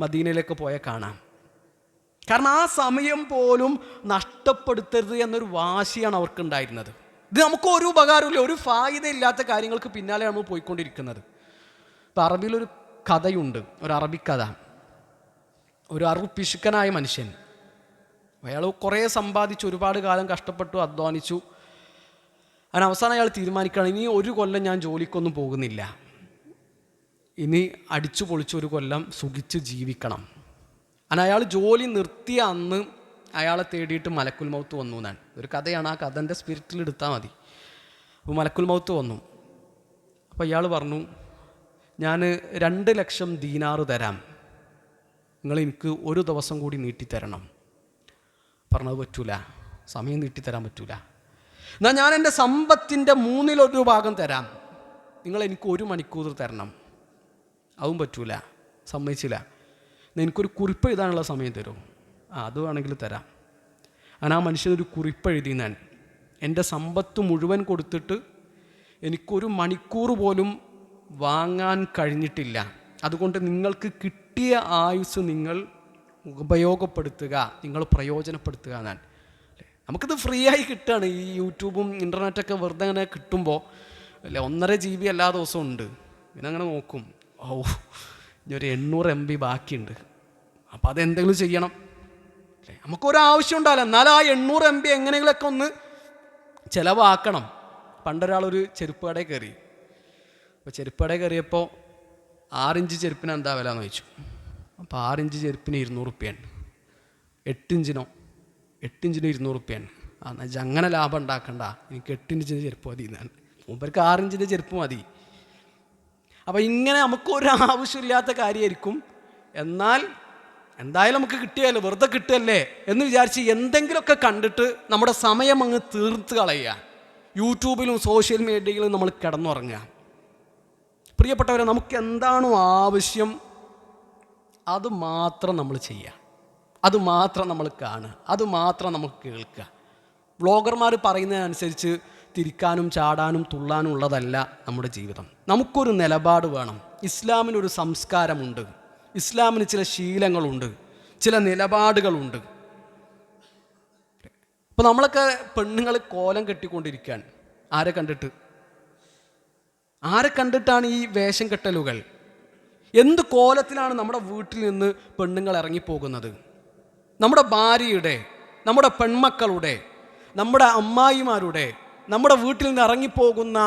മദീനയിലേക്ക് പോയാൽ കാണാം. കാരണം ആ സമയം പോലും നഷ്ടപ്പെടുത്തരുത് എന്നൊരു വാശിയാണ് അവർക്കുണ്ടായിരുന്നത്. ഇത് നമുക്ക് ഒരു ഉപകാരമില്ല, ഒരു ഫായിദയില്ലാത്ത കാര്യങ്ങൾക്ക് പിന്നാലെ നമ്മൾ പോയിക്കൊണ്ടിരിക്കുന്നത്. ഇപ്പം അറബിയിലൊരു കഥയുണ്ട്, ഒരു അറബിക്കഥ. ഒരു അറുപിശുക്കനായ മനുഷ്യൻ, അയാൾ കുറേ സമ്പാദിച്ചു, ഒരുപാട് കാലം കഷ്ടപ്പെട്ടു, അധ്വാനിച്ചു. അതിന് അവസാനം അയാൾ തീരുമാനിക്കുകയാണ്, ഇനി ഒരു കൊല്ലം ഞാൻ ജോലിക്കൊന്നും പോകുന്നില്ല, ഇനി അടിച്ചു പൊളിച്ച് ഒരു കൊല്ലം സുഖിച്ച് ജീവിക്കണം. അങ്ങനെ അയാൾ ജോലി നിർത്തിയ അന്ന് അയാളെ തേടിയിട്ട് മലക്കുൽ മൗത്ത് വന്നു എന്നാണ് ഒരു കഥയാണ്. ആ കഥൻ്റെ സ്പിരിറ്റിൽ എടുത്താൽ മതി. അപ്പോൾ മലക്കുൽ മൗത്ത് വന്നു. അപ്പോൾ ഇയാൾ പറഞ്ഞു, ഞാൻ 2 ലക്ഷം ദീനാറ് തരാം, നിങ്ങൾ എനിക്ക് ഒരു ദിവസം കൂടി നീട്ടിത്തരണം. പറഞ്ഞത് പറ്റൂല, സമയം നീട്ടിത്തരാൻ പറ്റൂല. എന്നാൽ ഞാൻ എൻ്റെ സമ്പത്തിൻ്റെ 1/3 ഭാഗം തരാം, നിങ്ങൾ എനിക്ക് 1 മണിക്കൂർ തരണം. അതും പറ്റൂല, സമ്മതിച്ചില്ല. എന്നാൽ എനിക്കൊരു കുറിപ്പ് എഴുതാനുള്ള സമയം തരുമോ? അത് വേണമെങ്കിൽ തരാം. അങ്ങനെ ആ മനുഷ്യനൊരു കുറിപ്പ് എഴുതി, ഞാൻ എൻ്റെ സമ്പത്ത് മുഴുവൻ കൊടുത്തിട്ട് എനിക്കൊരു മണിക്കൂർ പോലും വാങ്ങാൻ കഴിഞ്ഞിട്ടില്ല, അതുകൊണ്ട് നിങ്ങൾക്ക് കിട്ടിയ ആയുസ് നിങ്ങൾ ഉപയോഗപ്പെടുത്തുക, നിങ്ങൾ പ്രയോജനപ്പെടുത്തുക എന്നാണ്. നമുക്കിത് ഫ്രീ ആയി കിട്ടുകയാണ്. ഈ യൂട്യൂബും ഇൻ്റർനെറ്റൊക്കെ വെറുതെ അങ്ങനെ കിട്ടുമ്പോൾ അല്ലേ, 1.5 GB എല്ലാ ദിവസവും ഉണ്ട്. പിന്നെ അങ്ങനെ നോക്കും, ഇനി ഒരു 800 MB ബാക്കിയുണ്ട്, അപ്പോൾ അതെന്തെങ്കിലും ചെയ്യണം അല്ലേ. നമുക്കൊരാവശ്യം ഉണ്ടാവില്ല, എന്നാലും ആ 800 MB എങ്ങനെയെങ്കിലൊക്കെ ഒന്ന് ചിലവാക്കണം. പണ്ടൊരാളൊരു ചെരുപ്പ് കടയിൽ കയറി. അപ്പോൾ ചെരുപ്പ് കടയിൽ കയറിയപ്പോൾ 6 ഇഞ്ച് ചെരുപ്പിന് എന്താ വില എന്ന് ചോദിച്ചു. അപ്പോൾ 6 ഇഞ്ച് ചെരുപ്പിന് 200 റുപ്യാണ്. 8 ഇഞ്ചിന് 200 റുപ്യാണ്. എന്നാൽ അങ്ങനെ ലാഭം ഉണ്ടാക്കണ്ട, എനിക്ക് 8 ഇഞ്ചിൻ്റെ ചെരുപ്പ് മതി എന്നാണ്. മൂപ്പർക്ക് 6 ഇഞ്ചിൻ്റെ ചെരുപ്പ് മതി. അപ്പോൾ ഇങ്ങനെ നമുക്കൊരാവശ്യമില്ലാത്ത കാര്യമായിരിക്കും, എന്നാൽ എന്തായാലും നമുക്ക് കിട്ടിയല്ലോ, വെറുതെ കിട്ടുകയല്ലേ എന്ന് വിചാരിച്ച് എന്തെങ്കിലുമൊക്കെ കണ്ടിട്ട് നമ്മുടെ സമയം അങ്ങ് തീർത്ത് കളയുക. യൂട്യൂബിലും സോഷ്യൽ മീഡിയയിലും നമ്മൾ കിടന്നുറങ്ങുക. പ്രിയപ്പെട്ടവരെ, നമുക്ക് എന്താണോ ആവശ്യം അത് മാത്രം നമ്മൾ ചെയ്യുക, അത് മാത്രം നമ്മൾ കാണുക, അത് മാത്രം നമുക്ക് കേൾക്കുക. വ്ളോഗർമാർ പറയുന്നതിനനുസരിച്ച് തിരിക്കാനും ചാടാനും തുള്ളാനും ഉള്ളതല്ല നമ്മുടെ ജീവിതം. നമുക്കൊരു നിലപാട് വേണം. ഇസ്ലാമിനൊരു സംസ്കാരമുണ്ട്, ഇസ്ലാമിന് ചില ശീലങ്ങളുണ്ട്, ചില നിലപാടുകളുണ്ട്. ഇപ്പോൾ നമ്മളൊക്കെ പെണ്ണുങ്ങൾ കോലം കെട്ടിക്കൊണ്ടിരിക്കുകയാണ്. ആരെ കണ്ടിട്ടാണ് ഈ വേഷം കെട്ടലുകൾ? എന്ത് കോലത്തിലാണ് നമ്മുടെ വീട്ടിൽ നിന്ന് പെണ്ണുങ്ങൾ ഇറങ്ങിപ്പോകുന്നത്? നമ്മുടെ ഭാര്യയുടെ, നമ്മുടെ പെൺമക്കളുടെ, നമ്മുടെ അമ്മായിമാരുടെ, നമ്മുടെ വീട്ടിൽ നിന്ന് ഇറങ്ങിപ്പോകുന്ന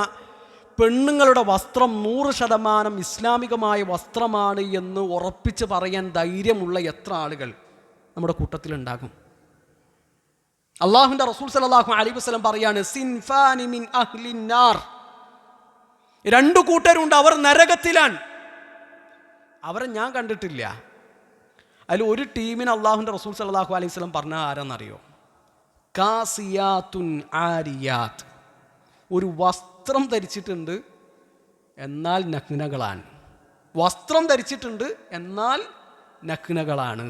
പെണ്ണുങ്ങളുടെ വസ്ത്രം 100% ഇസ്ലാമികമായ വസ്ത്രമാണ് എന്ന് ഉറപ്പിച്ച് പറയാൻ ധൈര്യമുള്ള എത്ര ആളുകൾ നമ്മുടെ കൂട്ടത്തിലുണ്ടാകും? അള്ളാഹുവിൻ്റെ റസൂൽ സല്ലല്ലാഹു അലൈഹി വസല്ലം പറയാണ്, സിൻഫാനി മിൻ അഹ്ലിൻ നാർ, 2 കൂട്ടരുണ്ട്, അവർ നരകത്തിലാണ്. അവരെ ഞാൻ കണ്ടിട്ടില്ല. അതിൽ ഒരു ടീമിന് അള്ളാഹുവിൻ്റെ റസൂൽ സല്ലല്ലാഹു അലൈഹി വസല്ലം പറഞ്ഞ ആരെന്നറിയോ? കാസിയാത്തുൻ ആരിയാത്ത്, ഒരു വസ്ത്രം ധരിച്ചിട്ടുണ്ട് എന്നാൽ നഗ്നകളാണ്. വസ്ത്രം ധരിച്ചിട്ടുണ്ട് എന്നാൽ നഗ്നകളാണ്.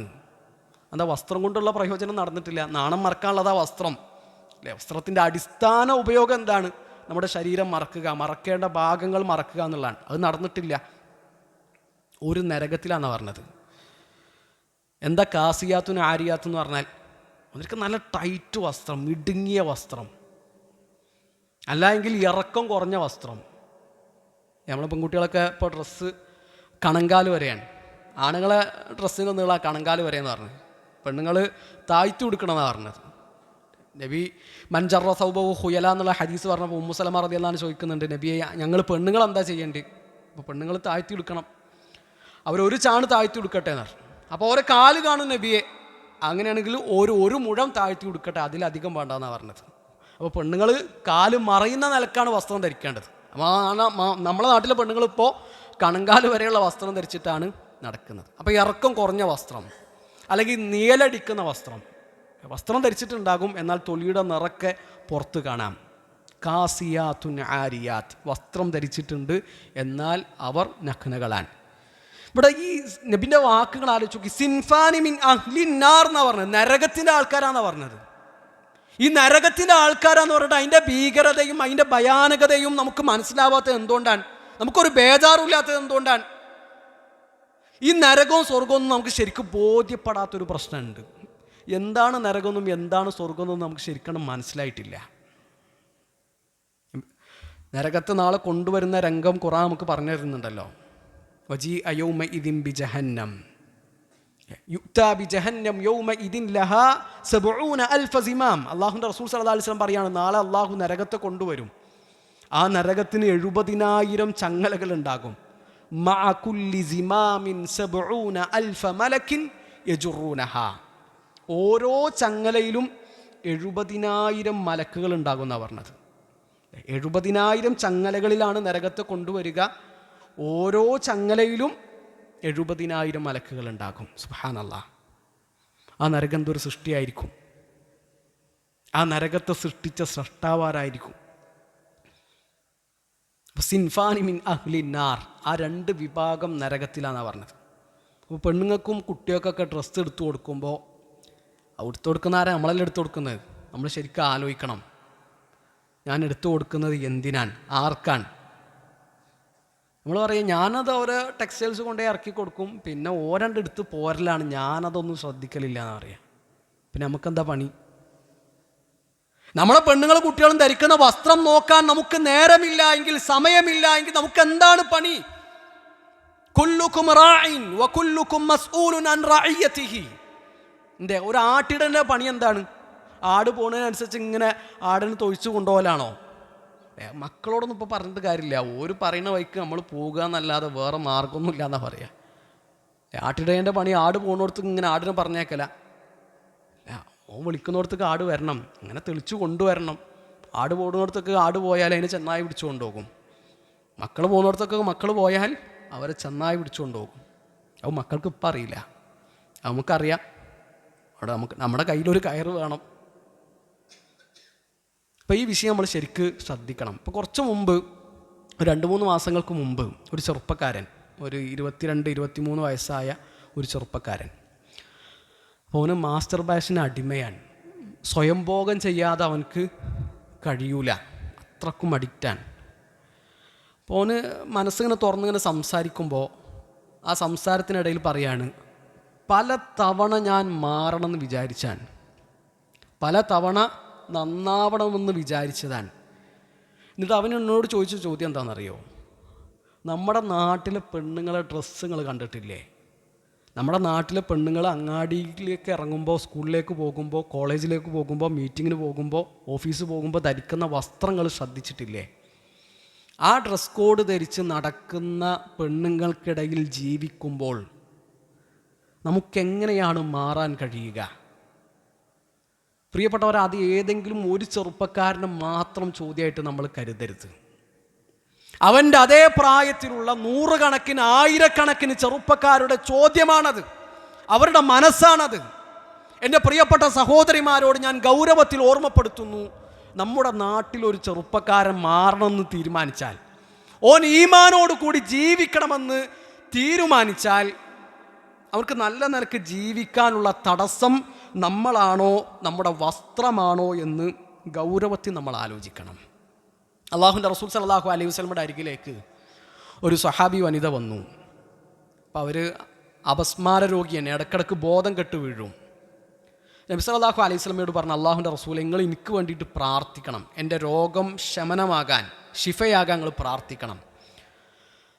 എന്താ, വസ്ത്രം കൊണ്ടുള്ള പ്രയോജനം നടന്നിട്ടില്ല. നാണം മറക്കാനുള്ളതാ വസ്ത്രം അല്ലേ? വസ്ത്രത്തിൻ്റെ അടിസ്ഥാന ഉപയോഗം എന്താണ്? നമ്മുടെ ശരീരം മറക്കുക, മറക്കേണ്ട ഭാഗങ്ങൾ മറക്കുക എന്നുള്ളതാണ്. അത് നടന്നിട്ടില്ല. ഒരു നരകത്തിലാണെന്ന് പറഞ്ഞത്. എന്താ കാസിയാത്തുൻ ആരിയാത്ത് എന്ന് പറഞ്ഞാൽ? അവർക്ക് നല്ല ടൈറ്റ് വസ്ത്രം, ഇടുങ്ങിയ വസ്ത്രം, അല്ലെങ്കിൽ ഇറക്കം കുറഞ്ഞ വസ്ത്രം. നമ്മളെ പെൺകുട്ടികളൊക്കെ ഇപ്പോൾ ഡ്രസ്സ് കണങ്കാല് വരെയാണ്. ആണുങ്ങളെ ഡ്രസ്സിന് നീള കണങ്കാല് വരെയെന്ന് പറഞ്ഞത്. പെണ്ണുങ്ങൾ താഴ്ത്തി കൊടുക്കണമെന്നാണ് പറഞ്ഞത്. നബി മൻജറ സൗബഹു ഹുയല എന്നുള്ള ഹദീസ് പറഞ്ഞപ്പോൾ ഉമ്മു സലമ റളിയല്ലാഹു അൻഹ ചോദിക്കുന്നുണ്ട്, നബിയെ ഞങ്ങൾ പെണ്ണുങ്ങൾ എന്താ ചെയ്യേണ്ടത്? അപ്പോൾ പെണ്ണുങ്ങൾ താഴ്ത്തി കൊടുക്കണം. അവരൊരു ചാണ് താഴ്ത്തി കൊടുക്കട്ടെ എന്ന് പറഞ്ഞു. അപ്പോൾ ഓരോ കാല് കാണും നബിയെ, അങ്ങനെയാണെങ്കിൽ ഒരു മുഴം താഴ്ത്തി കൊടുക്കട്ടെ, അതിലധികം വേണ്ടെന്നാണ് പറഞ്ഞത്. അപ്പോൾ പെണ്ണുങ്ങൾ കാല് മറയുന്ന നിലക്കാണ് വസ്ത്രം ധരിക്കേണ്ടത്. നമ്മളെ നാട്ടിലെ പെണ്ണുങ്ങൾ ഇപ്പോൾ കണങ്കാല് വരെയുള്ള വസ്ത്രം ധരിച്ചിട്ടാണ് നടക്കുന്നത്. അപ്പോൾ ഇറക്കം കുറഞ്ഞ വസ്ത്രം, അല്ലെങ്കിൽ നീലടിക്കുന്ന വസ്ത്രം ധരിച്ചിട്ടുണ്ടാകും, എന്നാൽ തൊലിയുടെ നിറക്കെ പുറത്ത് കാണാം. കാസിയാത്തുൻ ആരിയാത്ത്, വസ്ത്രം ധരിച്ചിട്ടുണ്ട് എന്നാൽ അവർ നഗ്നകളാണ്. ഇവിടെ ഈ നബിൻ്റെ വാക്കുകൾ ആലോചിച്ച് നോക്കി. സിൻഫാനി മിൻ അഹ്ലിൻ നാർ എന്നാണ് പറഞ്ഞത്, നരകത്തിൻ്റെ ആൾക്കാരാണെന്നാണ് പറഞ്ഞത്. ഈ നരകത്തിൻ്റെ ആൾക്കാരാന്ന് പറഞ്ഞിട്ട് അതിൻ്റെ ഭീകരതയും അതിൻ്റെ ഭയാനകതയും നമുക്ക് മനസ്സിലാവാത്തത് എന്തുകൊണ്ടാണ്? നമുക്കൊരു ബേജാറില്ലാത്തത് എന്തുകൊണ്ടാണ്? ഈ നരകവും സ്വർഗവും നമുക്ക് ശരിക്കും ബോധ്യപ്പെടാത്തൊരു പ്രശ്നമുണ്ട്. എന്താണ് നരകമെന്നും എന്താണ് സ്വർഗമെന്നും നമുക്ക് ശരിക്കും മനസ്സിലായിട്ടില്ല. നരകത്തെ നാളെ കൊണ്ടുവരുന്ന രംഗം ഖുർആൻ നമുക്ക് പറഞ്ഞു തരുന്നുണ്ടല്ലോ. വജീ അയൗമ ഇദിൻ ബിജഹന്നം യുക്താ ബിജഹന്നം യൗമ ഇദിൻ ലഹാ 70000 സിമാം. അല്ലാഹുവിൻ്റെ റസൂൽ സല്ലല്ലാഹു അലൈഹി വസല്ലം പറയാണ്, നാളെ അള്ളാഹു നരകത്തെ കൊണ്ടുവരും. ആ നരകത്തിന് 70,000 ചങ്ങലകൾ ഉണ്ടാകും. മഅ കുല്ലി സിമാമിൻ 70000 മലക്കിൻ യജുറൂനഹാ. ഓരോ ചങ്ങലയിലും 70,000 മലക്കുകൾ ഉണ്ടാകും എന്നാണ് പറഞ്ഞത്. 70,000 ചങ്ങലകളിലാണ് നരകത്തെ കൊണ്ടുവരിക. ഓരോ ചങ്ങലയിലും 70,000 മലക്കുകൾ ഉണ്ടാകും. സുബ്ഹാനല്ലാഹ്. ആ നരകം എന്തൊരു സൃഷ്ടിയായിരിക്കും! ആ നരകത്തെ സൃഷ്ടിച്ച സ്രഷ്ടാവാരായിരിക്കും? സിൻഫാനി മിൻ അഹ്ലിന്നാർ. ആ 2 വിഭാഗം നരകത്തിലാണെന്നാണ് പറഞ്ഞത്. അപ്പോൾ പെണ്ണുങ്ങൾക്കും കുട്ടികൾക്കൊക്കെ ഡ്രസ്സ് എടുത്തു കൊടുക്കുമ്പോൾ എടുത്തു കൊടുക്കുന്ന ആരാ? നമ്മളെല്ലാം എടുത്തു കൊടുക്കുന്നത്. നമ്മൾ ശരിക്കും ആലോചിക്കണം, ഞാൻ എടുത്തു കൊടുക്കുന്നത് എന്തിനാണ്, ആർക്കാണ്? നമ്മൾ പറയും ഞാനത് ഓരോ ടെക്സ്റ്റൈൽസ് കൊണ്ടേ ഇറക്കി കൊടുക്കും, പിന്നെ ഓരണ്ട് എടുത്ത് പോരലാണ്, ഞാനതൊന്നും ശ്രദ്ധിക്കലില്ല എന്ന് പറയാം. പിന്നെ നമുക്കെന്താ പണി? നമ്മളെ പെണ്ണുങ്ങളും കുട്ടികളും ധരിക്കുന്ന വസ്ത്രം നോക്കാൻ നമുക്ക് നേരമില്ല എങ്കിൽ, സമയമില്ല എങ്കിൽ നമുക്ക് എന്താണ് പണി? കുല്ലുക്കും റാഇൻ വകുല്ലുക്കും മസ്ഊലുൻ അൻ റഅയ്യതിഹി. ഒരു ആട്ടിടൻ്റെ പണി എന്താണ്? ആട് പോകുന്നതിനനുസരിച്ച് ഇങ്ങനെ ആടിന് തൊഴിച്ചു കൊണ്ടുപോകലാണോ? മക്കളോടൊന്നും ഇപ്പോൾ പറഞ്ഞിട്ട് കാര്യമില്ല. ഒരു പറയുന്ന വഴിക്ക് നമ്മൾ പോകുക എന്നല്ലാതെ വേറെ മാർഗമൊന്നുമില്ല എന്നാണ് പറയുക. ആട്ടിടേൻ്റെ പണി ആട് പോകുന്നിടത്ത് ഇങ്ങനെ ആടിനെ പറഞ്ഞേക്കല. ഓൻ വിളിക്കുന്നിടത്തേക്ക് ആട് വരണം, അങ്ങനെ തെളിച്ചു കൊണ്ടുവരണം. ആട് പോകുന്നിടത്തൊക്കെ ആട് പോയാൽ അതിനെ ചെന്നായി പിടിച്ചു കൊണ്ടുപോകും. മക്കൾ പോകുന്നിടത്തൊക്കെ മക്കൾ പോയാൽ അവരെ ചെന്നായി പിടിച്ചു കൊണ്ടുപോകും. അത് മക്കൾക്ക് ഇപ്പം അറിയില്ല, നമുക്കറിയാം. അവിടെ നമ്മുടെ കയ്യിലൊരു കയറ് വേണം. അപ്പോൾ ഈ വിഷയം നമ്മൾ ശരിക്ക് ശ്രദ്ധിക്കണം. ഇപ്പോൾ കുറച്ച് മുമ്പ്, 2-3 മാസങ്ങൾക്ക് മുമ്പ്, ഒരു ചെറുപ്പക്കാരൻ, ഒരു 22-23 വയസ്സായ ഒരു ചെറുപ്പക്കാരൻ, അവന് മാസ്റ്റർ ബാഷിന് അടിമയാണ്. സ്വയംഭോഗം ചെയ്യാതെ അവനക്ക് കഴിയൂല, അത്രക്കും അഡിക്റ്റാണ്. അപ്പോൾ അവന് മനസ്സിങ്ങനെ തുറന്നിങ്ങനെ സംസാരിക്കുമ്പോൾ ആ സംസാരത്തിനിടയിൽ പറയാണ്, പല തവണ ഞാൻ മാറണമെന്ന് വിചാരിച്ചാണ്, പല തവണ നന്നാവണമെന്ന് വിചാരിച്ചതാണ്. എന്നിട്ട് അവൻ എന്നോട് ചോദിച്ച ചോദ്യം എന്താണെന്നറിയോ? നമ്മുടെ നാട്ടിലെ പെണ്ണുങ്ങളെ ഡ്രസ്സുകൾ കണ്ടിട്ടില്ലേ? നമ്മുടെ നാട്ടിലെ പെണ്ണുങ്ങൾ അങ്ങാടിയിലേക്ക് ഇറങ്ങുമ്പോൾ, സ്കൂളിലേക്ക് പോകുമ്പോൾ, കോളേജിലേക്ക് പോകുമ്പോൾ, മീറ്റിങ്ങിന് പോകുമ്പോൾ, ഓഫീസ് പോകുമ്പോൾ ധരിക്കുന്ന വസ്ത്രങ്ങൾ ശ്രദ്ധിച്ചിട്ടില്ലേ? ആ ഡ്രസ് കോഡ് ധരിച്ച് നടക്കുന്ന പെണ്ണുങ്ങൾക്കിടയിൽ ജീവിക്കുമ്പോൾ നമുക്കെങ്ങനെയാണ് മാറാൻ കഴിയുക? പ്രിയപ്പെട്ടവർ, അത് ഏതെങ്കിലും ഒരു ചെറുപ്പക്കാരനെ മാത്രം ചോദ്യമായിട്ട് നമ്മൾ കരുതരുത്. അവൻ്റെ അതേ പ്രായത്തിലുള്ള 100 കണക്കിന് 1000 കണക്കിന് ചെറുപ്പക്കാരുടെ ചോദ്യമാണത്, അവരുടെ മനസ്സാണത്. എൻ്റെ പ്രിയപ്പെട്ട സഹോദരിമാരോട് ഞാൻ ഗൗരവത്തിൽ ഓർമ്മപ്പെടുത്തുന്നു, നമ്മുടെ നാട്ടിലൊരു ചെറുപ്പക്കാരൻ മാറണമെന്ന് തീരുമാനിച്ചാൽ, ഓൻ ഈമാനോട് കൂടി ജീവിക്കണമെന്ന് തീരുമാനിച്ചാൽ, അവർക്ക് നല്ല നിലക്ക് ജീവിക്കാനുള്ള തടസ്സം നമ്മളാണോ നമ്മുടെ വസ്ത്രമാണോ എന്ന് ഗൗരവത്തിൽ നമ്മൾ ആലോചിക്കണം. അള്ളാഹുവിൻ്റെ റസൂൽ സല്ലല്ലാഹു അലൈഹി വസല്ലമയുടെ അരികിലേക്ക് ഒരു സ്വഹാബി വനിത വന്നു. അപ്പോൾ അവർ അപസ്മാര രോഗിയാണ്, ഇടക്കിടക്ക് ബോധം കെട്ട് വീഴും. നബി സല്ലല്ലാഹു അലൈഹി വസല്ലമയോട് പറഞ്ഞു, അള്ളാഹുവിൻ്റെ റസൂൽ, നിങ്ങൾ എനിക്ക് വേണ്ടിയിട്ട് പ്രാർത്ഥിക്കണം, എൻ്റെ രോഗം ശമനമാകാൻ, ഷിഫയാകാൻ നിങ്ങൾ പ്രാർത്ഥിക്കണം.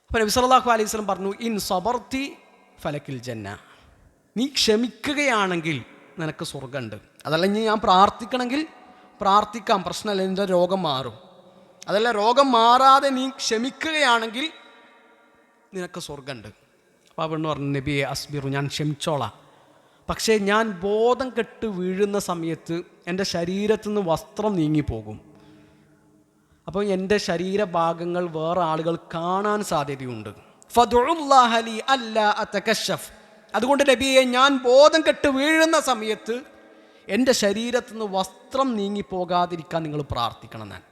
അപ്പോൾ നബി സല്ലല്ലാഹു അലൈഹി വസല്ലം പറഞ്ഞു, ഇൻ സബർത്തി ഫലക്കിൽ ജന്ന. നീ ക്ഷമിക്കുകയാണെങ്കിൽ നിനക്ക് സ്വർഗമുണ്ട്. അതല്ലെങ്കിൽ ഞാൻ പ്രാർത്ഥിക്കണമെങ്കിൽ പ്രാർത്ഥിക്കാം, പ്രശ്നമല്ല, എൻ്റെ രോഗം മാറും. അതല്ല, രോഗം മാറാതെ നീ ക്ഷമിക്കുകയാണെങ്കിൽ നിനക്ക് സ്വർഗമുണ്ട്. അപ്പോൾ ആ പെണ്ണ് പറഞ്ഞു, നബിയെ അസ്ബിറു, ഞാൻ ക്ഷമിച്ചോളാം, പക്ഷേ ഞാൻ ബോധം കെട്ട് വീഴുന്ന സമയത്ത് എൻ്റെ ശരീരത്തു നിന്ന് വസ്ത്രം നീങ്ങിപ്പോകും. അപ്പോൾ എൻ്റെ ശരീരഭാഗങ്ങൾ വേറെ ആളുകൾ കാണാൻ സാധ്യതയുണ്ട്. ഫദുഉല്ലാഹ ലി അല്ലാ അതകശഫ്. അതുകൊണ്ട് നബിയെ, ഞാൻ ബോധം കെട്ട് വീഴുന്ന സമയത്ത് എൻ്റെ ശരീരത്തു നിന്ന് വസ്ത്രം നീങ്ങിപ്പോകാതിരിക്കാൻ നിങ്ങൾ പ്രാർത്ഥിക്കണം. ഞാൻ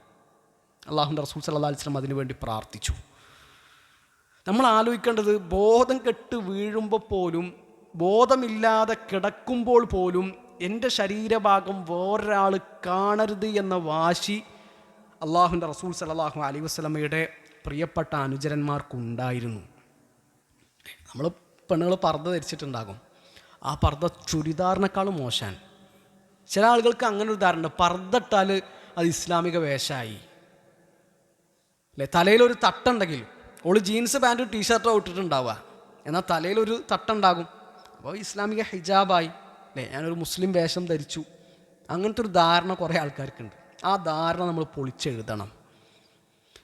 അള്ളാഹുവിൻ്റെ റസൂൽ സല്ലല്ലാഹു അലൈഹി വസല്ലം അതിനു വേണ്ടി പ്രാർത്ഥിച്ചു. നമ്മൾ ആലോചിക്കേണ്ടത്, ബോധം കെട്ട് വീഴുമ്പോൾ പോലും, ബോധമില്ലാതെ കിടക്കുമ്പോൾ പോലും എൻ്റെ ശരീരഭാഗം വേറൊരാൾ കാണരുത് എന്ന വാശി അള്ളാഹുവിൻ്റെ റസൂൽ സല്ലല്ലാഹു അലൈഹി വസല്ലമയുടെ പ്രിയപ്പെട്ട അനുചരന്മാർക്കുണ്ടായിരുന്നു. നമ്മൾ പെണ്ണുങ്ങൾ പർദ്ദ ധരിച്ചിട്ടുണ്ടാകും, ആ പർദ്ദ ചുരിദാറിനേക്കാളും മോശാൻ. ചില ആളുകൾക്ക് അങ്ങനെ ഒരു ധാരണ, പർദ്ദ ഇട്ടാൽ അത് ഇസ്ലാമിക വേഷമായി അല്ലേ. തലയിലൊരു തട്ടുണ്ടെങ്കിൽ, ഓള് ജീൻസ് പാൻറ്റും ടീഷർട്ടോ ഇട്ടിട്ടുണ്ടാവുക, എന്നാൽ തലയിലൊരു തട്ടുണ്ടാകും, അപ്പോൾ ഇസ്ലാമിക ഹിജാബായി അല്ലേ, ഞാനൊരു മുസ്ലിം വേഷം ധരിച്ചു. അങ്ങനത്തെ ഒരു ധാരണ കുറേ ആൾക്കാർക്കുണ്ട്. ആ ധാരണ നമ്മൾ പൊളിച്ചെഴുതണം.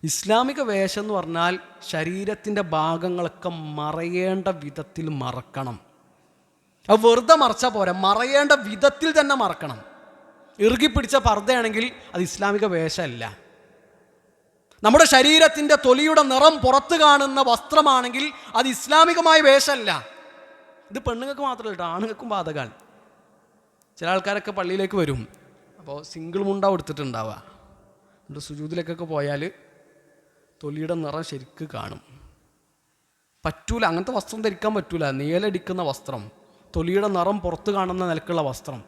ഇസ്ലാമിക വേഷം എന്ന് പറഞ്ഞാൽ ശരീരത്തിൻ്റെ ഭാഗങ്ങളൊക്കെ മറയേണ്ട വിധത്തിൽ മറക്കണം. അത് വെറുതെ മറച്ചാൽ പോരാ, മറയേണ്ട വിധത്തിൽ തന്നെ മറക്കണം. ഇറുകിപ്പിടിച്ച പർദ്ദയാണെങ്കിൽ അത് ഇസ്ലാമിക വേഷമല്ല. നമ്മുടെ ശരീരത്തിൻ്റെ തൊലിയുടെ നിറം പുറത്ത് കാണുന്ന വസ്ത്രമാണെങ്കിൽ അത് ഇസ്ലാമികമായ വേഷമല്ല. ഇത് പെണ്ണുങ്ങൾക്ക് മാത്രമല്ല കേട്ടോ, ആണുങ്ങൾക്കും ബാധകമാണ്. ചില ആൾക്കാരൊക്കെ പള്ളിയിലേക്ക് വരും, അപ്പോൾ സിംഗിൾ മുണ്ടാവും എടുത്തിട്ടുണ്ടാവുക. എന്നിട്ട് സുജൂദിലേക്കൊക്കെ പോയാൽ തൊലിയുടെ നിറം ശരിക്ക് കാണും. പറ്റൂല, അങ്ങനത്തെ വസ്ത്രം ധരിക്കാൻ പറ്റൂല. നീലടിക്കുന്ന വസ്ത്രം, തൊലിയുടെ നിറം പുറത്ത് കാണുന്ന നിലക്കുള്ള വസ്ത്രം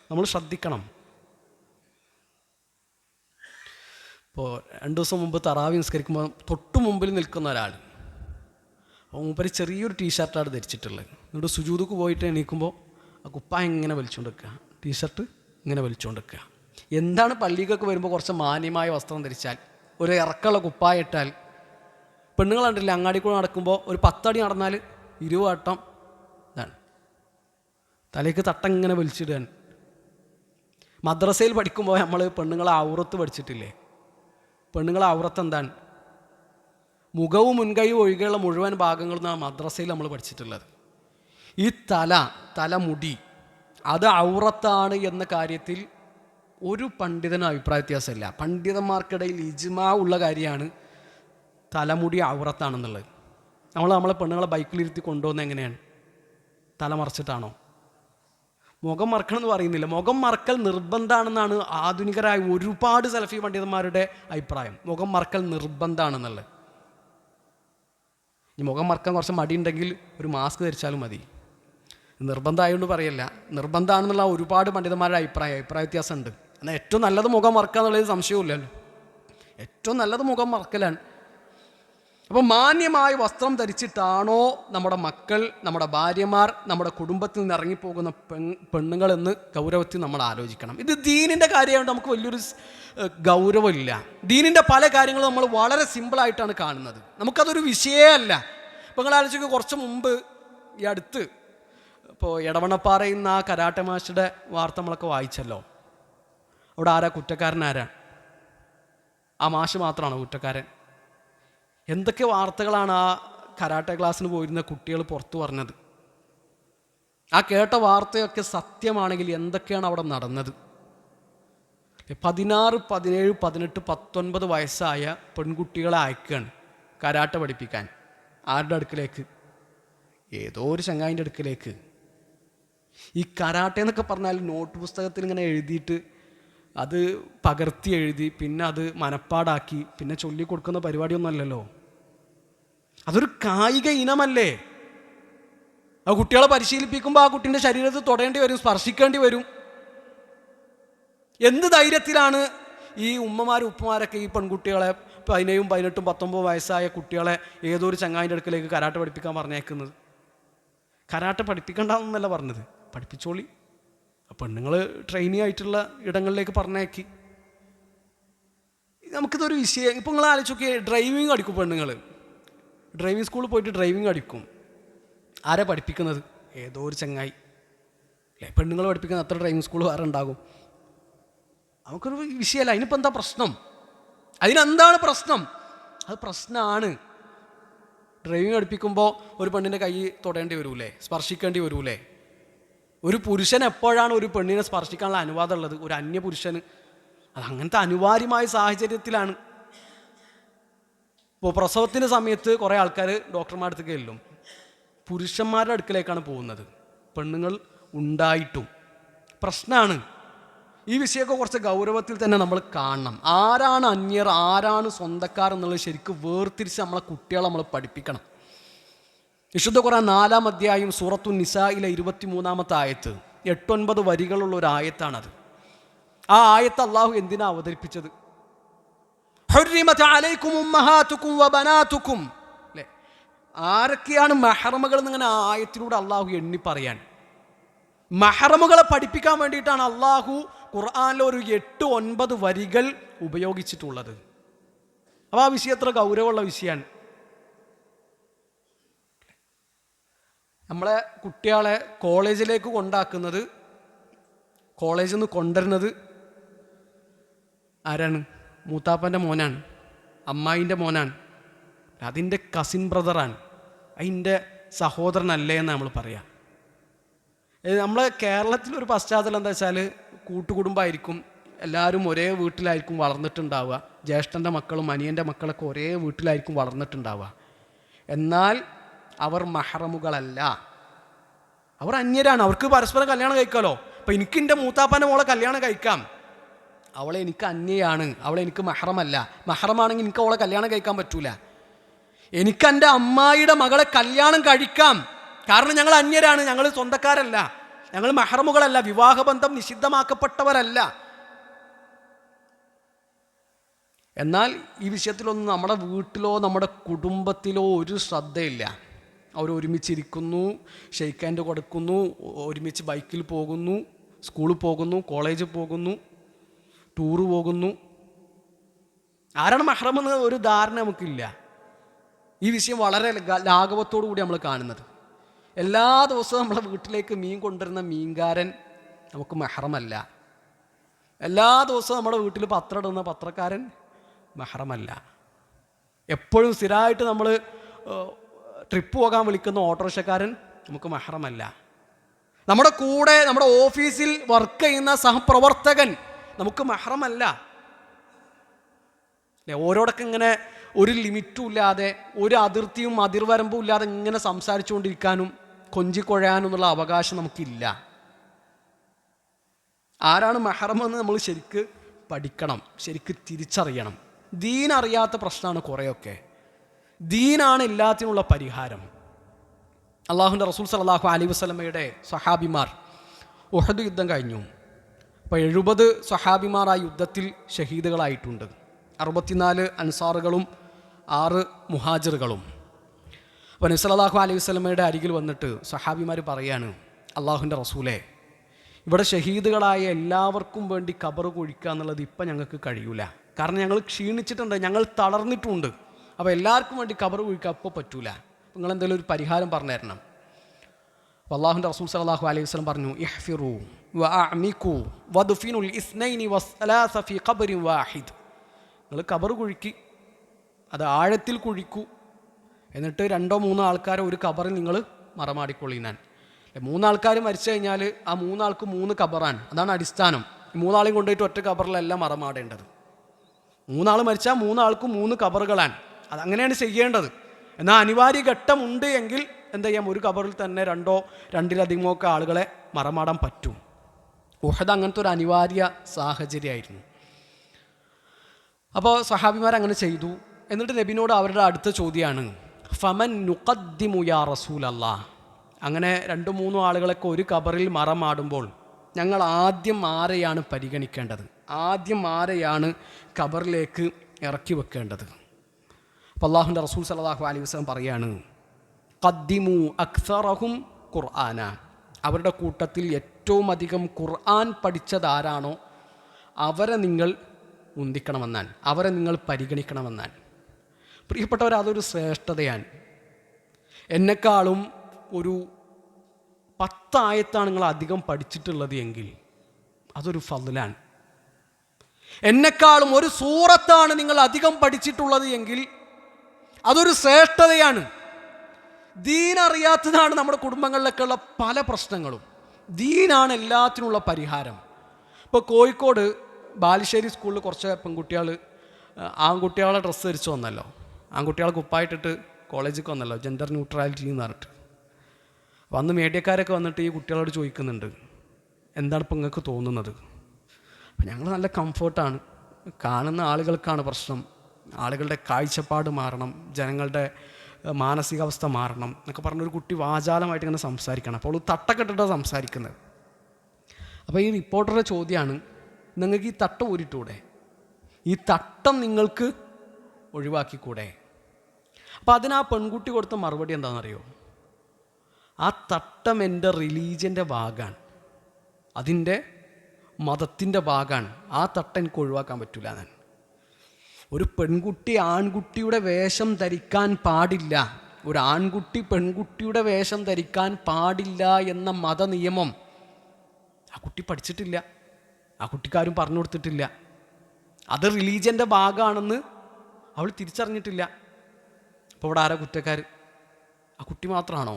നമ്മൾ ശ്രദ്ധിക്കണം. ഇപ്പോൾ 2 ദിവസം മുമ്പ് തറാവി നിസ്കരിക്കുമ്പോൾ തൊട്ടു മുമ്പിൽ നിൽക്കുന്ന ഒരാൾ, അപ്പോൾ മൂപ്പര് ചെറിയൊരു ടീഷർട്ടാണ് ധരിച്ചിട്ടുള്ളത്. എന്നിട്ട് സുജൂദുക്ക് പോയിട്ട് എണീക്കുമ്പോൾ ആ കുപ്പായം ഇങ്ങനെ വലിച്ചുകൊണ്ടിരിക്കുക, ടീഷർട്ട് ഇങ്ങനെ വലിച്ചുകൊണ്ടിരിക്കുക. എന്താണ് പള്ളിക്കൊക്കെ വരുമ്പോൾ കുറച്ച് മാന്യമായ വസ്ത്രം ധരിച്ചാൽ, ഒരു ഇറക്കമുള്ള കുപ്പായം ഇട്ടാൽ, പെണ്ണുങ്ങൾ കണ്ടില്ല അങ്ങാടി കൂടെ നടക്കുമ്പോൾ ഒരു 10 അടി നടന്നാൽ 20 വട്ടം ഇതാണ്, തലേക്ക് തട്ടങ്ങനെ വലിച്ചിടുകയാണ്. മദ്രസയിൽ പഠിക്കുമ്പോൾ നമ്മൾ പെണ്ണുങ്ങളെ ഔറത്ത് പഠിച്ചിട്ടില്ലേ? പെണ്ണുങ്ങളെ ഔറത്ത് എന്താണ്? മുഖവും മുൻകൈയും ഒഴികെയുള്ള മുഴുവൻ ഭാഗങ്ങളും ആ മദ്രസയിൽ നമ്മൾ പഠിച്ചിട്ടുള്ളത്. ഈ തലമുടി അത് ഔറത്താണ് എന്ന കാര്യത്തിൽ ഒരു പണ്ഡിതനും അഭിപ്രായ വ്യത്യാസമില്ല. പണ്ഡിതന്മാർക്കിടയിൽ ഇജ്മാ ഉള്ള കാര്യമാണ് തലമുടി ഔറത്താണെന്നുള്ളത്. നമ്മളെ പെണ്ണുങ്ങളെ ബൈക്കിലിരുത്തി കൊണ്ടുപോകുന്നത് എങ്ങനെയാണ്? തല മറച്ചിട്ടാണോ? മുഖം മറക്കണം എന്ന് പറയുന്നില്ല, മുഖം മറക്കൽ നിർബന്ധമാണെന്നാണ് ആധുനികരായ ഒരുപാട് സലഫി പണ്ഡിതന്മാരുടെ അഭിപ്രായം. മുഖം മറക്കൽ നിർബന്ധമാണെന്നുള്ളത്. ഈ മുഖം മറക്കാൻ കുറച്ച് മടിയുണ്ടെങ്കിൽ ഒരു മാസ്ക് ധരിച്ചാലും മതി. നിർബന്ധമായതുകൊണ്ട് പറയല്ല, നിർബന്ധമാണെന്നുള്ള ഒരുപാട് പണ്ഡിതന്മാരുടെ അഭിപ്രായ വ്യത്യാസമുണ്ട്. എന്നാൽ ഏറ്റവും നല്ലത് മുഖം മറക്കുക എന്നുള്ളത് സംശയമില്ലല്ലോ. ഏറ്റവും നല്ലത് മുഖം മറക്കലാണ്. അപ്പോൾ മാന്യമായ വസ്ത്രം ധരിച്ചിട്ടാണോ നമ്മുടെ മക്കൾ, നമ്മുടെ ഭാര്യമാർ, നമ്മുടെ കുടുംബത്തിൽ നിന്ന് ഇറങ്ങിപ്പോകുന്ന പെണ്ണുങ്ങളെന്ന് ഗൗരവത്തിൽ നമ്മൾ ആലോചിക്കണം. ഇത് ദീനിൻ്റെ കാര്യമായതുകൊണ്ട് നമുക്ക് വലിയൊരു ഗൗരവമില്ല. ദീനിൻ്റെ പല കാര്യങ്ങളും നമ്മൾ വളരെ സിമ്പിളായിട്ടാണ് കാണുന്നത്. നമുക്കതൊരു വിഷയമല്ല. ഇപ്പോൾ നിങ്ങൾ ആലോചിക്കുക, കുറച്ച് മുമ്പ് ഈ അടുത്ത് ഇപ്പോൾ എടവണ്ണപ്പാറയിൽ നിന്ന് ആ കരാട്ടെ മാസ്റ്ററുടെ വാർത്ത നമ്മളൊക്കെ വായിച്ചല്ലോ. അവിടെ ആരാ കുറ്റക്കാരൻ? ആരാ? ആ മാഷ് മാത്രമാണോ കുറ്റക്കാരൻ? എന്തൊക്കെ വാർത്തകളാണ് ആ കരാട്ടെ ക്ലാസ്സിന് പോയിരുന്ന കുട്ടികൾ പുറത്തു പറഞ്ഞത്. ആ കേട്ട വാർത്തയൊക്കെ സത്യമാണെങ്കിൽ എന്തൊക്കെയാണ് അവിടെ നടന്നത്? 16, 17, 18, 19 വയസ്സായ പെൺകുട്ടികളെ അയക്കുകയാണ് കരാട്ടെ പഠിപ്പിക്കാൻ. ആരുടെ അടുക്കിലേക്ക്? ഏതോ ഒരു ചങ്ങായിൻ്റെ അടുക്കിലേക്ക്. ഈ കരാട്ടെ എന്നൊക്കെ പറഞ്ഞാൽ നോട്ട് പുസ്തകത്തിൽ ഇങ്ങനെ എഴുതിയിട്ട് അത് പകർത്തി എഴുതി പിന്നെ അത് മനപ്പാടാക്കി പിന്നെ ചൊല്ലിക്കൊടുക്കുന്ന പരിപാടിയൊന്നുമല്ലല്ലോ. അതൊരു കായിക ഇനമല്ലേ? ആ കുട്ടികളെ പരിശീലിപ്പിക്കുമ്പോൾ ആ കുട്ടീൻ്റെ ശരീരത്തിൽ തൊടേണ്ടി വരും, സ്പർശിക്കേണ്ടി വരും. എന്ത് ധൈര്യത്തിലാണ് ഈ ഉമ്മമാരും ഉപ്പമാരൊക്കെ ഈ പെൺകുട്ടികളെ 17, 18, 19 വയസ്സായ കുട്ടികളെ ഏതോ ഒരു ചങ്ങായിൻ്റെ അടുക്കലേക്ക് കരാട്ടെ പഠിപ്പിക്കാൻ പറഞ്ഞേക്കുന്നത്? കരാട്ടെ പഠിപ്പിക്കണ്ടെന്നല്ല പറഞ്ഞത്, പഠിപ്പിച്ചോളി. പെണ്ണുങ്ങൾ ട്രെയിനി ആയിട്ടുള്ള ഇടങ്ങളിലേക്ക് പറഞ്ഞേക്കി. നമുക്കിതൊരു വിഷയം. ഇപ്പോൾ നിങ്ങൾ ആലോചിച്ച് ഡ്രൈവിംഗ് അടിക്കും പെണ്ണുങ്ങൾ. ഡ്രൈവിംഗ് സ്കൂളിൽ പോയിട്ട് ഡ്രൈവിംഗ് അടിക്കും. ആരാ പഠിപ്പിക്കുന്നത്? ഏതോ ഒരു ചങ്ങായി അല്ലേ? പെണ്ണുങ്ങൾ പഠിപ്പിക്കുന്ന അത്ര ഡ്രൈവിംഗ് സ്കൂൾ വേറെ ഉണ്ടാകും. നമുക്കൊരു വിഷയമല്ല. അതിനിപ്പോൾ എന്താ പ്രശ്നം? അതിനെന്താണ് പ്രശ്നം? അത് പ്രശ്നമാണ്. ഡ്രൈവിംഗ് പഠിപ്പിക്കുമ്പോൾ ഒരു പെണ്ണിൻ്റെ കൈ തൊടേണ്ടി വരൂലേ? സ്പർശിക്കേണ്ടി വരൂലേ? ഒരു പുരുഷൻ എപ്പോഴാണ് ഒരു പെണ്ണിനെ സ്പർശിക്കാനുള്ള അനുവാദം ഉള്ളത്? ഒരു അന്യ പുരുഷന്. അത് അങ്ങനത്തെ അനിവാര്യമായ സാഹചര്യത്തിലാണ്. ഇപ്പോൾ പ്രസവത്തിൻ്റെ സമയത്ത് കുറേ ആൾക്കാർ ഡോക്ടർമാരുടെ അടുത്തേക്ക് ചെല്ലും. പുരുഷന്മാരുടെ അടുക്കലേക്കാണ് പോകുന്നത്. പെണ്ണുങ്ങൾ ഉണ്ടായിട്ടും പ്രശ്നമാണ്. ഈ വിഷയമൊക്കെ കുറച്ച് ഗൗരവത്തിൽ തന്നെ നമ്മൾ കാണണം. ആരാണ് അന്യർ, ആരാണ് സ്വന്തക്കാർ എന്നുള്ളത് ശരിക്കും വേർതിരിച്ച് നമ്മളെ കുട്ടികളെ നമ്മൾ പഠിപ്പിക്കണം. വിശുദ്ധ ഖുർആൻ 4-ാം അധ്യായം സൂറത്തു നിസായിലെ 23-ാമത്തെ ആയത്ത് 8-9 വരികളുള്ള ഒരു ആയത്താണത്. ആ ആയത്ത് അള്ളാഹു എന്തിനാ അവതരിപ്പിച്ചത്? ഹുർരിമത് അലൈക്കും ഉമ്മഹാതുക്കും വബനാതുക്കും. അല്ലേ, ആരൊക്കെയാണ് മഹ്റമുകൾ എന്നിങ്ങനെ ആയത്തിലൂടെ അള്ളാഹു എണ്ണി പറയാൻ. മഹ്റമുകളെ പഠിപ്പിക്കാൻ വേണ്ടിയിട്ടാണ് അള്ളാഹു ഖുർആനിലെ ഒരു 8-9 വരികൾ ഉപയോഗിച്ചിട്ടുള്ളത്. അപ്പോൾ ആ വിഷയം എത്ര ഗൗരവമുള്ള വിഷയമാണ്. നമ്മളെ കുട്ടികളെ കോളേജിലേക്ക് കൊണ്ടാക്കുന്നത്, കോളേജിൽ നിന്ന് കൊണ്ടുവരുന്നത് ആരാണ്? മൂത്താപ്പൻ്റെ മോനാണ്, അമ്മായിൻ്റെ മോനാണ്, അതിൻ്റെ കസിൻ ബ്രദറാണ്, അതിൻ്റെ സഹോദരനല്ലേ എന്ന് നമ്മൾ പറയാം. നമ്മളെ കേരളത്തിലൊരു പശ്ചാത്തലം എന്താ വെച്ചാൽ കൂട്ടുകുടുംബമായിരിക്കും, എല്ലാവരും ഒരേ വീട്ടിലായിരിക്കും വളർന്നിട്ടുണ്ടാവുക. ജ്യേഷ്ഠൻ്റെ മക്കളും അനിയൻ്റെ മക്കളൊക്കെ ഒരേ വീട്ടിലായിരിക്കും വളർന്നിട്ടുണ്ടാവുക. എന്നാൽ അവർ മഹ്റമുകളല്ല, അവർ അന്യരാണ്. അവർക്ക് പരസ്പരം കല്യാണം കഴിക്കാമല്ലോ. അപ്പം എനിക്ക് എൻ്റെ മൂത്താപ്പാൻ്റെ മോളെ കല്യാണം കഴിക്കാം, അവളെ എനിക്ക് അന്യയാണ്, അവളെ എനിക്ക് മഹ്റമല്ല. മഹ്റമാണെങ്കിൽ എനിക്ക് അവളെ കല്യാണം കഴിക്കാൻ പറ്റൂല. എനിക്ക് എൻ്റെ അമ്മായിയുടെ മകളെ കല്യാണം കഴിക്കാം, കാരണം ഞങ്ങൾ അന്യരാണ്, ഞങ്ങൾ സ്വന്തക്കാരല്ല, ഞങ്ങൾ മഹ്റമുകളല്ല, വിവാഹബന്ധം നിഷിദ്ധമാക്കപ്പെട്ടവരല്ല. എന്നാൽ ഈ വിഷയത്തിലൊന്നും നമ്മുടെ വീട്ടിലോ നമ്മുടെ കുടുംബത്തിലോ ഒരു ശ്രദ്ധയില്ല. അവർ ഒരുമിച്ചിരിക്കുന്നു, ഷെയ്ക്ക് ഹാൻഡ് കൊടുക്കുന്നു, ഒരുമിച്ച് ബൈക്കിൽ പോകുന്നു, സ്കൂളിൽ പോകുന്നു, കോളേജിൽ പോകുന്നു, ടൂറ് പോകുന്നു. ആരാണ് മഹ്റമെന്ന് ഒരു ധാരണ നമുക്കില്ല. ഈ വിഷയം വളരെ ലാഘവത്തോടു കൂടി നമ്മൾ കാണുന്നത്. എല്ലാ ദിവസവും നമ്മളെ വീട്ടിലേക്ക് മീൻ കൊണ്ടുവരുന്ന മീൻകാരൻ നമുക്ക് മഹ്റമല്ല. എല്ലാ ദിവസവും നമ്മുടെ വീട്ടിൽ പത്രം ഇടുന്ന പത്രക്കാരൻ മഹ്റമല്ല. എപ്പോഴും സ്ഥിരമായിട്ട് നമ്മൾ ട്രിപ്പ് പോകാൻ വിളിക്കുന്ന ഓട്ടോറിക്ഷക്കാരൻ നമുക്ക് മഹ്റമല്ല. നമ്മുടെ കൂടെ നമ്മുടെ ഓഫീസിൽ വർക്ക് ചെയ്യുന്ന സഹപ്രവർത്തകൻ നമുക്ക് മഹ്റമല്ല. ഓരോടൊക്കെ ഇങ്ങനെ ഒരു ലിമിറ്റും ഇല്ലാതെ, ഒരു അതിർത്തിയും അതിർവരമ്പും ഇല്ലാതെ ഇങ്ങനെ സംസാരിച്ചുകൊണ്ടിരിക്കാനും കൊഞ്ചിക്കൊഴയാനും എന്നുള്ള അവകാശം നമുക്കില്ല. ആരാണ് മഹ്റമെന്ന് നമ്മൾ ശരിക്ക് പഠിക്കണം, ശരിക്ക് തിരിച്ചറിയണം. ദീൻ അറിയാത്ത പ്രശ്നമാണ് കുറേയൊക്കെ. ദീനാണ് എല്ലാത്തിനുള്ള പരിഹാരം. അള്ളാഹുവിൻ്റെ റസൂൽ സല്ലല്ലാഹു അലൈഹി വസല്ലമയുടെ സ്വഹാബിമാർ ഉഹദ് യുദ്ധം കഴിഞ്ഞു. അപ്പോൾ 70 സ്വഹാബിമാർ ആ യുദ്ധത്തിൽ ഷഹീദുകളായിട്ടുണ്ട്. 64 അൻസാറുകളും 6 മുഹാജിറുകളും. അപ്പോൾ നബി സല്ലല്ലാഹു അലൈഹി വസല്ലമയുടെ അരികിൽ വന്നിട്ട് സ്വഹാബിമാർ പറയാണ്, അള്ളാഹുവിൻ്റെ റസൂലേ, ഇവിടെ ഷഹീദുകളായ എല്ലാവർക്കും വേണ്ടി ഖബർ കുഴിക്കുക എന്നുള്ളത് ഇപ്പം ഞങ്ങൾക്ക് കഴിയൂല. കാരണം ഞങ്ങൾ ക്ഷീണിച്ചിട്ടുണ്ട്, ഞങ്ങൾ തളർന്നിട്ടുണ്ട്. അപ്പോൾ എല്ലാവർക്കും വേണ്ടി ഖബർ കുഴിക്കുക അപ്പോൾ പറ്റൂല. നിങ്ങൾ എന്തെങ്കിലും ഒരു പരിഹാരം പറഞ്ഞു തരണം. അപ്പോൾ അള്ളാഹുവിൻ്റെ റസൂൽ സല്ലല്ലാഹു അലൈഹി വസല്ലം പറഞ്ഞു, ഇഹ്ഫിറു വഅഅമികു വദ്ഫിനുൽ ഇസ്നൈനി വസ്സലാസ ഫീ ഖബറിൻ വാഹിദ്. നിങ്ങൾ ഖബർ കുഴിക്കി, അത് ആഴത്തിൽ കുഴിക്കൂ, എന്നിട്ട് 2-3 ആൾക്കാരെ ഒരു ഖബറിൽ നിങ്ങൾ മറമാടിക്കൊള്ളിനാൻ. 3 ആൾക്കാർ മരിച്ചു കഴിഞ്ഞാൽ ആ 3 ആൾക്ക് 3 ഖബറാണ്, അതാണ് അടിസ്ഥാനം. 3 ആളെയും കൊണ്ടുപോയിട്ട് ഒറ്റ ഖബറിലല്ല മറമാടേണ്ടത്. 3 ആൾ മരിച്ചാൽ 3 ആൾക്കും 3 ഖബറുകളാണ്. അതങ്ങനെയാണ് ചെയ്യേണ്ടത്. എന്നാൽ അനിവാര്യ ഘട്ടമുണ്ട് എങ്കിൽ എന്താ ചെയ്യാം, ഒരു ഖബറിൽ തന്നെ 2-2-ലധികമോ ഒക്കെ ആളുകളെ മറമാടാൻ പറ്റും. ഉഹദ് അങ്ങനത്തെ ഒരു അനിവാര്യ സാഹചര്യമായിരുന്നു. അപ്പോൾ സഹാബിമാർ അങ്ങനെ ചെയ്തു. എന്നിട്ട് നബിനോട് അവരുടെ അടുത്ത ചോദ്യമാണ്, ഫമൻ നുഖദ്ദിമു യാ റസൂലല്ലാഹ്. അങ്ങനെ 2-3 ആളുകളൊക്കെ ഒരു ഖബറിൽ മറമാടുമ്പോൾ ഞങ്ങൾ ആദ്യം ആരെയാണ് പരിഗണിക്കേണ്ടത്, ആദ്യം ആരെയാണ് ഖബറിലേക്ക് ഇറക്കി വെക്കേണ്ടത്? അപ്പോൾ അല്ലാഹുവിൻ്റെ റസൂൽ സല്ലല്ലാഹു അലൈഹി വസല്ലം പറയാണ്, ഖദ്ദിമു അക്സറഹും ഖുർആന. അവരുടെ കൂട്ടത്തിൽ ഏറ്റവും അധികം ഖുർആൻ പഠിച്ചതാരാണോ അവരെ നിങ്ങൾ മുന്തിക്കണമെന്നാണ്, അവരെ നിങ്ങൾ പരിഗണിക്കണമെന്നാണ്. പ്രിയപ്പെട്ടവർ, അതൊരു ശ്രേഷ്ഠതയാണ്. എന്നെക്കാളും ഒരു 10 ആയത്താണ് നിങ്ങൾ അധികം പഠിച്ചിട്ടുള്ളത് എങ്കിൽ അതൊരു ഫദ്ലാണ്. എന്നെക്കാളും ഒരു സൂറത്താണ് നിങ്ങൾ അധികം പഠിച്ചിട്ടുള്ളത് എങ്കിൽ അതൊരു ശ്രേഷ്ഠതയാണ്. ദീൻ അറിയാത്തതാണ് നമ്മുടെ കുടുംബങ്ങളിലൊക്കെയുള്ള പല പ്രശ്നങ്ങളും. ദീനാണ് എല്ലാത്തിനുള്ള പരിഹാരം. ഇപ്പോൾ കോഴിക്കോട് ബാലുശ്ശേരി സ്കൂളിൽ കുറച്ച് പെൺകുട്ടികൾ ആൺകുട്ടികളെ ഡ്രസ്സ് ധരിച്ചു വന്നല്ലോ, ആൺകുട്ടികളെ കുപ്പായിട്ടിട്ട് കോളേജിൽ വന്നല്ലോ, ജെൻഡർ ന്യൂട്രാലിറ്റി എന്ന് പറഞ്ഞിട്ട്. അപ്പോൾ അന്ന് മീഡിയക്കാരൊക്കെ വന്നിട്ട് ഈ കുട്ടികളോട് ചോദിക്കുന്നുണ്ട്, എന്താണ് ഇപ്പം നിങ്ങൾക്ക് തോന്നുന്നത്? അപ്പം ഞങ്ങൾ നല്ല കംഫർട്ടാണ്, കാണുന്ന ആളുകൾക്കാണ് പ്രശ്നം, ആളുകളുടെ കാഴ്ചപ്പാട് മാറണം, ജനങ്ങളുടെ മാനസികാവസ്ഥ മാറണം എന്നൊക്കെ പറഞ്ഞൊരു കുട്ടി വാചാലമായിട്ട് ഇങ്ങനെ സംസാരിക്കണം. അപ്പോൾ തട്ടക്കെട്ടിട്ടാണ് സംസാരിക്കുന്നത്. അപ്പോൾ ഈ റിപ്പോർട്ടറുടെ ചോദ്യമാണ്, നിങ്ങൾക്ക് ഈ തട്ടം ഊരിട്ടൂടെ? ഈ തട്ടം നിങ്ങൾക്ക് ഒഴിവാക്കിക്കൂടെ? അപ്പോൾ അതിന് ആ പെൺകുട്ടി കൊടുത്ത മറുപടി എന്താണെന്നറിയോ? ആ തട്ടം എൻ്റെ റിലീജിയൻ്റെ ഭാഗമാണ്, അതിൻ്റെ മതത്തിൻ്റെ ഭാഗമാണ്. ആ തട്ടം എനിക്ക് ഒഴിവാക്കാൻ പറ്റില്ല. ഞാൻ ഒരു പെൺകുട്ടി ആൺകുട്ടിയുടെ വേഷം ധരിക്കാൻ പാടില്ല, ഒരു ആൺകുട്ടി പെൺകുട്ടിയുടെ വേഷം ധരിക്കാൻ പാടില്ല എന്ന മതനിയമം ആ കുട്ടി പഠിച്ചിട്ടില്ല, ആ കുട്ടിക്കാരും പറഞ്ഞു കൊടുത്തിട്ടില്ല. അത് റിലീജിയൻ്റെ ഭാഗമാണെന്ന് അവൾ തിരിച്ചറിഞ്ഞിട്ടില്ല. അപ്പോൾ ഇവിടെ ആരാ കുറ്റക്കാർ? ആ കുട്ടി മാത്രമാണോ?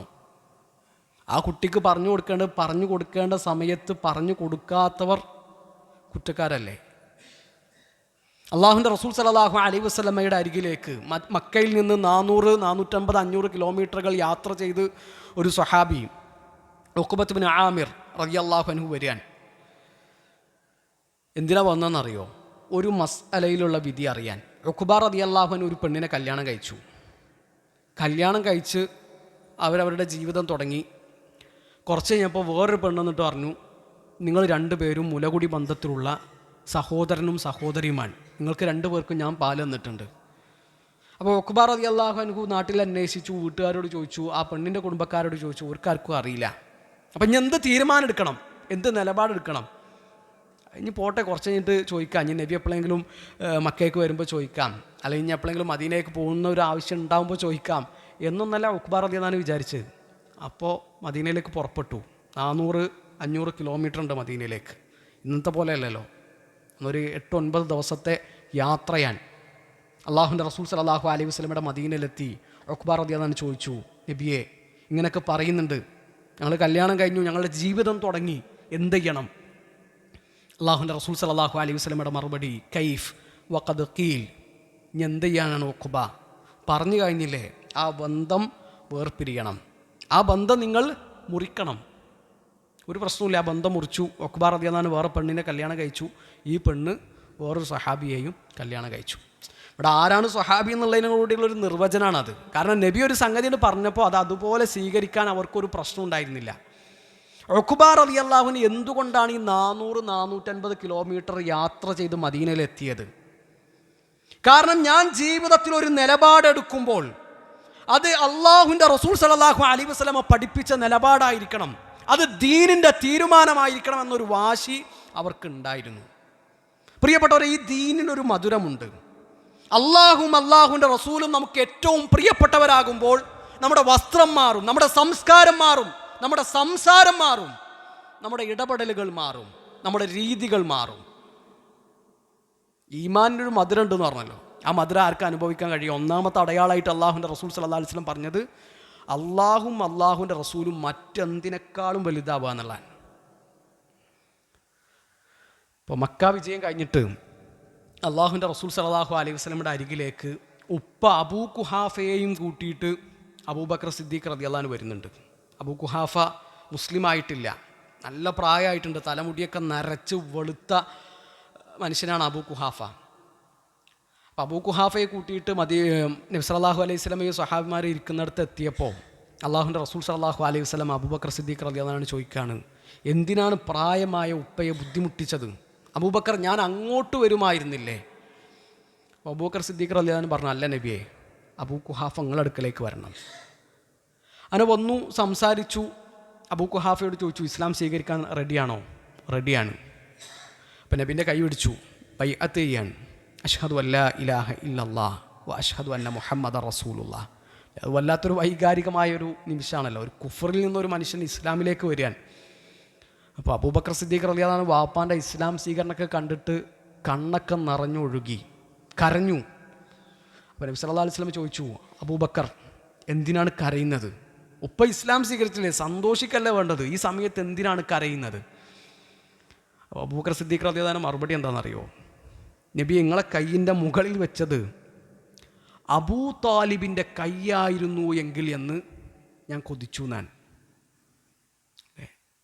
ആ കുട്ടിക്ക് പറഞ്ഞു കൊടുക്കേണ്ട സമയത്ത് പറഞ്ഞു കൊടുക്കാത്തവർ കുറ്റക്കാരല്ലേ? അള്ളാഹുവിൻ്റെ റസൂൽ സല്ലല്ലാഹു അലൈഹി വസല്ലമയുടെ അരികിലേക്ക് മക്കയിൽ നിന്ന് 400, 450, 500 കിലോമീറ്ററുകൾ യാത്ര ചെയ്ത് ഒരു സ്വഹാബി ഉഖബത്ത് ബിൻ ആമിർ റളിയല്ലാഹു അൻഹു വരികയാണ്. എന്തിനാ വന്നതെന്നറിയോ? ഒരു മസ്അലയിലുള്ള വിധി അറിയാൻ. ഉഖബ റളിയല്ലാഹു അൻഹു ഒരു പെണ്ണിനെ കല്യാണം കഴിച്ചു. കല്യാണം കഴിച്ച് അവരവരുടെ ജീവിതം തുടങ്ങി. കുറച്ച് കഴിഞ്ഞപ്പോൾ വേറൊരു പെണ്ണെന്നിട്ട് പറഞ്ഞു, നിങ്ങൾ രണ്ടുപേരും മുലകുടി ബന്ധത്തിലുള്ള സഹോദരനും സഹോദരിയുമാണ്, നിങ്ങൾക്ക് രണ്ടുപേർക്കും ഞാൻ പാല് തന്നിട്ടുണ്ട്. അപ്പോൾ ഉഖബ റളിയല്ലാഹു അൻഹു നാട്ടിൽ അന്വേഷിച്ചു, വീട്ടുകാരോട് ചോദിച്ചു, ആ പെണ്ണിൻ്റെ കുടുംബക്കാരോട് ചോദിച്ചു, അവർക്കാർക്കും അറിയില്ല. അപ്പം ഇനി എന്ത് തീരുമാനം എടുക്കണം, എന്ത് നിലപാടെടുക്കണം? ഇനി പോട്ടെ, കുറച്ച് കഴിഞ്ഞിട്ട് ചോദിക്കാം, ഇനി നബി എപ്പോഴെങ്കിലും മക്കയ്ക്ക് വരുമ്പോൾ ചോദിക്കാം, അല്ലെങ്കിൽ ഇനി എപ്പോഴെങ്കിലും മദീനയ്ക്ക് പോകുന്ന ഒരു ആവശ്യം ഉണ്ടാകുമ്പോൾ ചോദിക്കാം എന്നൊന്നല്ല ഉഖബ റളിയല്ലാഹു അൻഹു വിചാരിച്ച്. അപ്പോൾ മദീനയിലേക്ക് പുറപ്പെട്ടു. 400-500 കിലോമീറ്റർ ഉണ്ട് മദീനയിലേക്ക്. ഇന്നത്തെ പോലെ അല്ലല്ലോ, ഒരു 8-9 ദിവസത്തെ യാത്രയാണ്. അള്ളാഹുവിൻ്റെ റസൂൽ സല്ലല്ലാഹു അലൈഹി വസല്ലമയുടെ മദീനയിലെത്തി. ഉഖബ റളിയല്ലാഹു അൻഹു ചോദിച്ചു, നബിയെ ഇങ്ങനെയൊക്കെ പറയുന്നുണ്ട്, ഞങ്ങൾ കല്യാണം കഴിഞ്ഞു, ഞങ്ങളുടെ ജീവിതം തുടങ്ങി, എന്ത് ചെയ്യണം? അള്ളാഹുവിൻ്റെ റസൂൽ സല്ലല്ലാഹു അലൈഹി വസല്ലമയുടെ മറുപടി, കൈഫ് വഖദ് ഖീൽ, ഇനി എന്ത് ചെയ്യാനാണ് ഉഖബ? പറഞ്ഞു കഴിഞ്ഞില്ലേ, ആ ബന്ധം വേർപിരിയണം, ആ ബന്ധം നിങ്ങൾ മുറിക്കണം. ഒരു പ്രശ്നമില്ല, ആ ബന്ധം മുറിച്ചു. ഉഖബ റളിയല്ലാഹു അൻഹു വേറെ പെണ്ണിനെ കല്യാണം കഴിച്ചു, ഈ പെണ്ണ് വേറൊരു സ്വഹാബിയെയും കല്യാണം കഴിച്ചു. ഇവിടെ ആരാണ് സ്വഹാബി എന്നുള്ളതിനോടുള്ളൊരു നിർവചനമാണത്. കാരണം നബി ഒരു സംഗതിയോട് പറഞ്ഞപ്പോൾ അത് അതുപോലെ സ്വീകരിക്കാൻ അവർക്കൊരു പ്രശ്നം ഉണ്ടായിരുന്നില്ല. ഉഖബ റളിയല്ലാഹു അൻഹു എന്തുകൊണ്ടാണ് ഈ 400-450 കിലോമീറ്റർ യാത്ര ചെയ്ത് മദീനയിലെത്തിയത്? കാരണം ഞാൻ ജീവിതത്തിൽ ഒരു നിലപാടെടുക്കുമ്പോൾ അത് അള്ളാഹുവിൻ്റെ റസൂൽ സല്ലല്ലാഹു അലൈഹി വസല്ലമ പഠിപ്പിച്ച നിലപാടായിരിക്കണം, അത് ദീനിൻ്റെ തീരുമാനമായിരിക്കണം എന്നൊരു വാശി അവർക്കുണ്ടായിരുന്നു. പ്രിയപ്പെട്ടവരെ, ഈ ദീനിനൊരു മധുരമുണ്ട്. അള്ളാഹും അള്ളാഹുവിൻ്റെ റസൂലും നമുക്ക് ഏറ്റവും പ്രിയപ്പെട്ടവരാകുമ്പോൾ നമ്മുടെ വസ്ത്രം മാറും, നമ്മുടെ സംസ്കാരം മാറും, നമ്മുടെ സംസാരം മാറും, നമ്മുടെ ഇടപെടലുകൾ മാറും, നമ്മുടെ രീതികൾ മാറും. ഈമാനിനൊരു മധുരം ഉണ്ടെന്ന് പറഞ്ഞല്ലോ. ആ മധുരം ആർക്ക് അനുഭവിക്കാൻ കഴിയും? ഒന്നാമത്തെ അടയാളമായിട്ട് അള്ളാഹുവിൻ്റെ റസൂൽ സല്ലല്ലാഹു അലൈഹി വസല്ലം പറഞ്ഞത് അള്ളാഹും അള്ളാഹുവിൻ്റെ റസൂലും മറ്റെന്തിനേക്കാളും വലുതാവുക എന്നുള്ളതാണ്. ഇപ്പോൾ മക്ക വിജയം കഴിഞ്ഞിട്ട് അള്ളാഹുവിൻ്റെ റസൂൽ സല്ലല്ലാഹു അലൈഹി വസല്ലമയുടെ അരികിലേക്ക് ഉപ്പ അബൂ ഖുഹാഫയെയും കൂട്ടിയിട്ട് അബൂബക്കർ സിദ്ദീഖ് റളിയല്ലാഹു അൻഹു വരുന്നുണ്ട്. അബൂ ഖുഹാഫ മുസ്ലിം ആയിട്ടില്ല, നല്ല പ്രായമായിട്ടുണ്ട്, തലമുടിയൊക്കെ നരച്ച് വെളുത്ത മനുഷ്യനാണ് അബൂ ഖുഹാഫ. അപ്പോൾ അബൂ ഖുഹാഫയെ കൂട്ടിയിട്ട് നബി സല്ലല്ലാഹു അലൈഹി വസല്ലമയും സ്വഹാബിമാർ ഇരിക്കുന്നിടത്ത് എത്തിയപ്പോൾ അള്ളാഹുവിൻ്റെ റസൂൽ സല്ലല്ലാഹു അലൈഹി വസല്ലം അബൂബക്കർ സിദ്ദീഖ് റളിയല്ലാഹു അൻഹു ചോദിക്കുകയാണ്, എന്തിനാണ് പ്രായമായ ഉപ്പയെ ബുദ്ധിമുട്ടിച്ചത്? അബൂബക്കർ, ഞാൻ അങ്ങോട്ട് വരുമായിരുന്നില്ലേ? അപ്പോൾ അബൂബക്കർ സിദ്ദീഖ് റളിയല്ലാഹു അൻഹു പറഞ്ഞു, അല്ല നബിയെ, അബൂ ഖുഹാഫ നിങ്ങളുടെ അടുക്കലേക്ക് വരണം. അങ്ങനെ വന്നു, സംസാരിച്ചു. അബൂ ഖുഹാഫയോട് ചോദിച്ചു, ഇസ്ലാം സ്വീകരിക്കാൻ റെഡിയാണോ? റെഡിയാണ്. അപ്പം നബിൻ്റെ കൈ പിടിച്ചു, ബൈഅത്ത് ചെയ്യാണ്. അഷ്ഹദു അല്ലാ ഇലാഹ ഇല്ലല്ലാഹ് വ അഷ്ഹദു അന്ന മുഹമ്മദ റസൂലുള്ളാഹ്. അത് വല്ലാത്തൊരു വൈകാരികമായൊരു നിമിഷമാണല്ലോ, ഒരു കുഫറിൽ നിന്നൊരു മനുഷ്യൻ ഇസ്ലാമിലേക്ക് വരികയാണ്. അപ്പോൾ അബൂബക്കർ സിദ്ദീഖ് റളിയല്ലാഹു അൻഹു വാപ്പാൻ്റെ ഇസ്ലാം സ്വീകരണമൊക്കെ കണ്ടിട്ട് കണ്ണൊക്കെ നിറഞ്ഞൊഴുകി, കരഞ്ഞു. അപ്പോൾ നബി സല്ലല്ലാഹു അലൈഹി വസല്ലം ചോദിച്ചു, അബൂബക്കർ എന്തിനാണ് കരയുന്നത്? ഉപ്പ ഇസ്ലാം സ്വീകരിച്ചില്ലേ, സന്തോഷിക്കല്ലേ വേണ്ടത്, ഈ സമയത്ത് എന്തിനാണ് കരയുന്നത്? അപ്പോൾ അബൂബക്കർ സിദ്ദീഖ് റളിയല്ലാഹു അൻഹു മറുപടി എന്താണെന്നറിയോ? നബി, നിങ്ങളെ കയ്യിൻ്റെ മുകളിൽ വെച്ചത് അബൂ താലിബിൻ്റെ കയ്യായിരുന്നു എങ്കിൽ എന്ന് ഞാൻ കൊതിച്ചു. ഞാൻ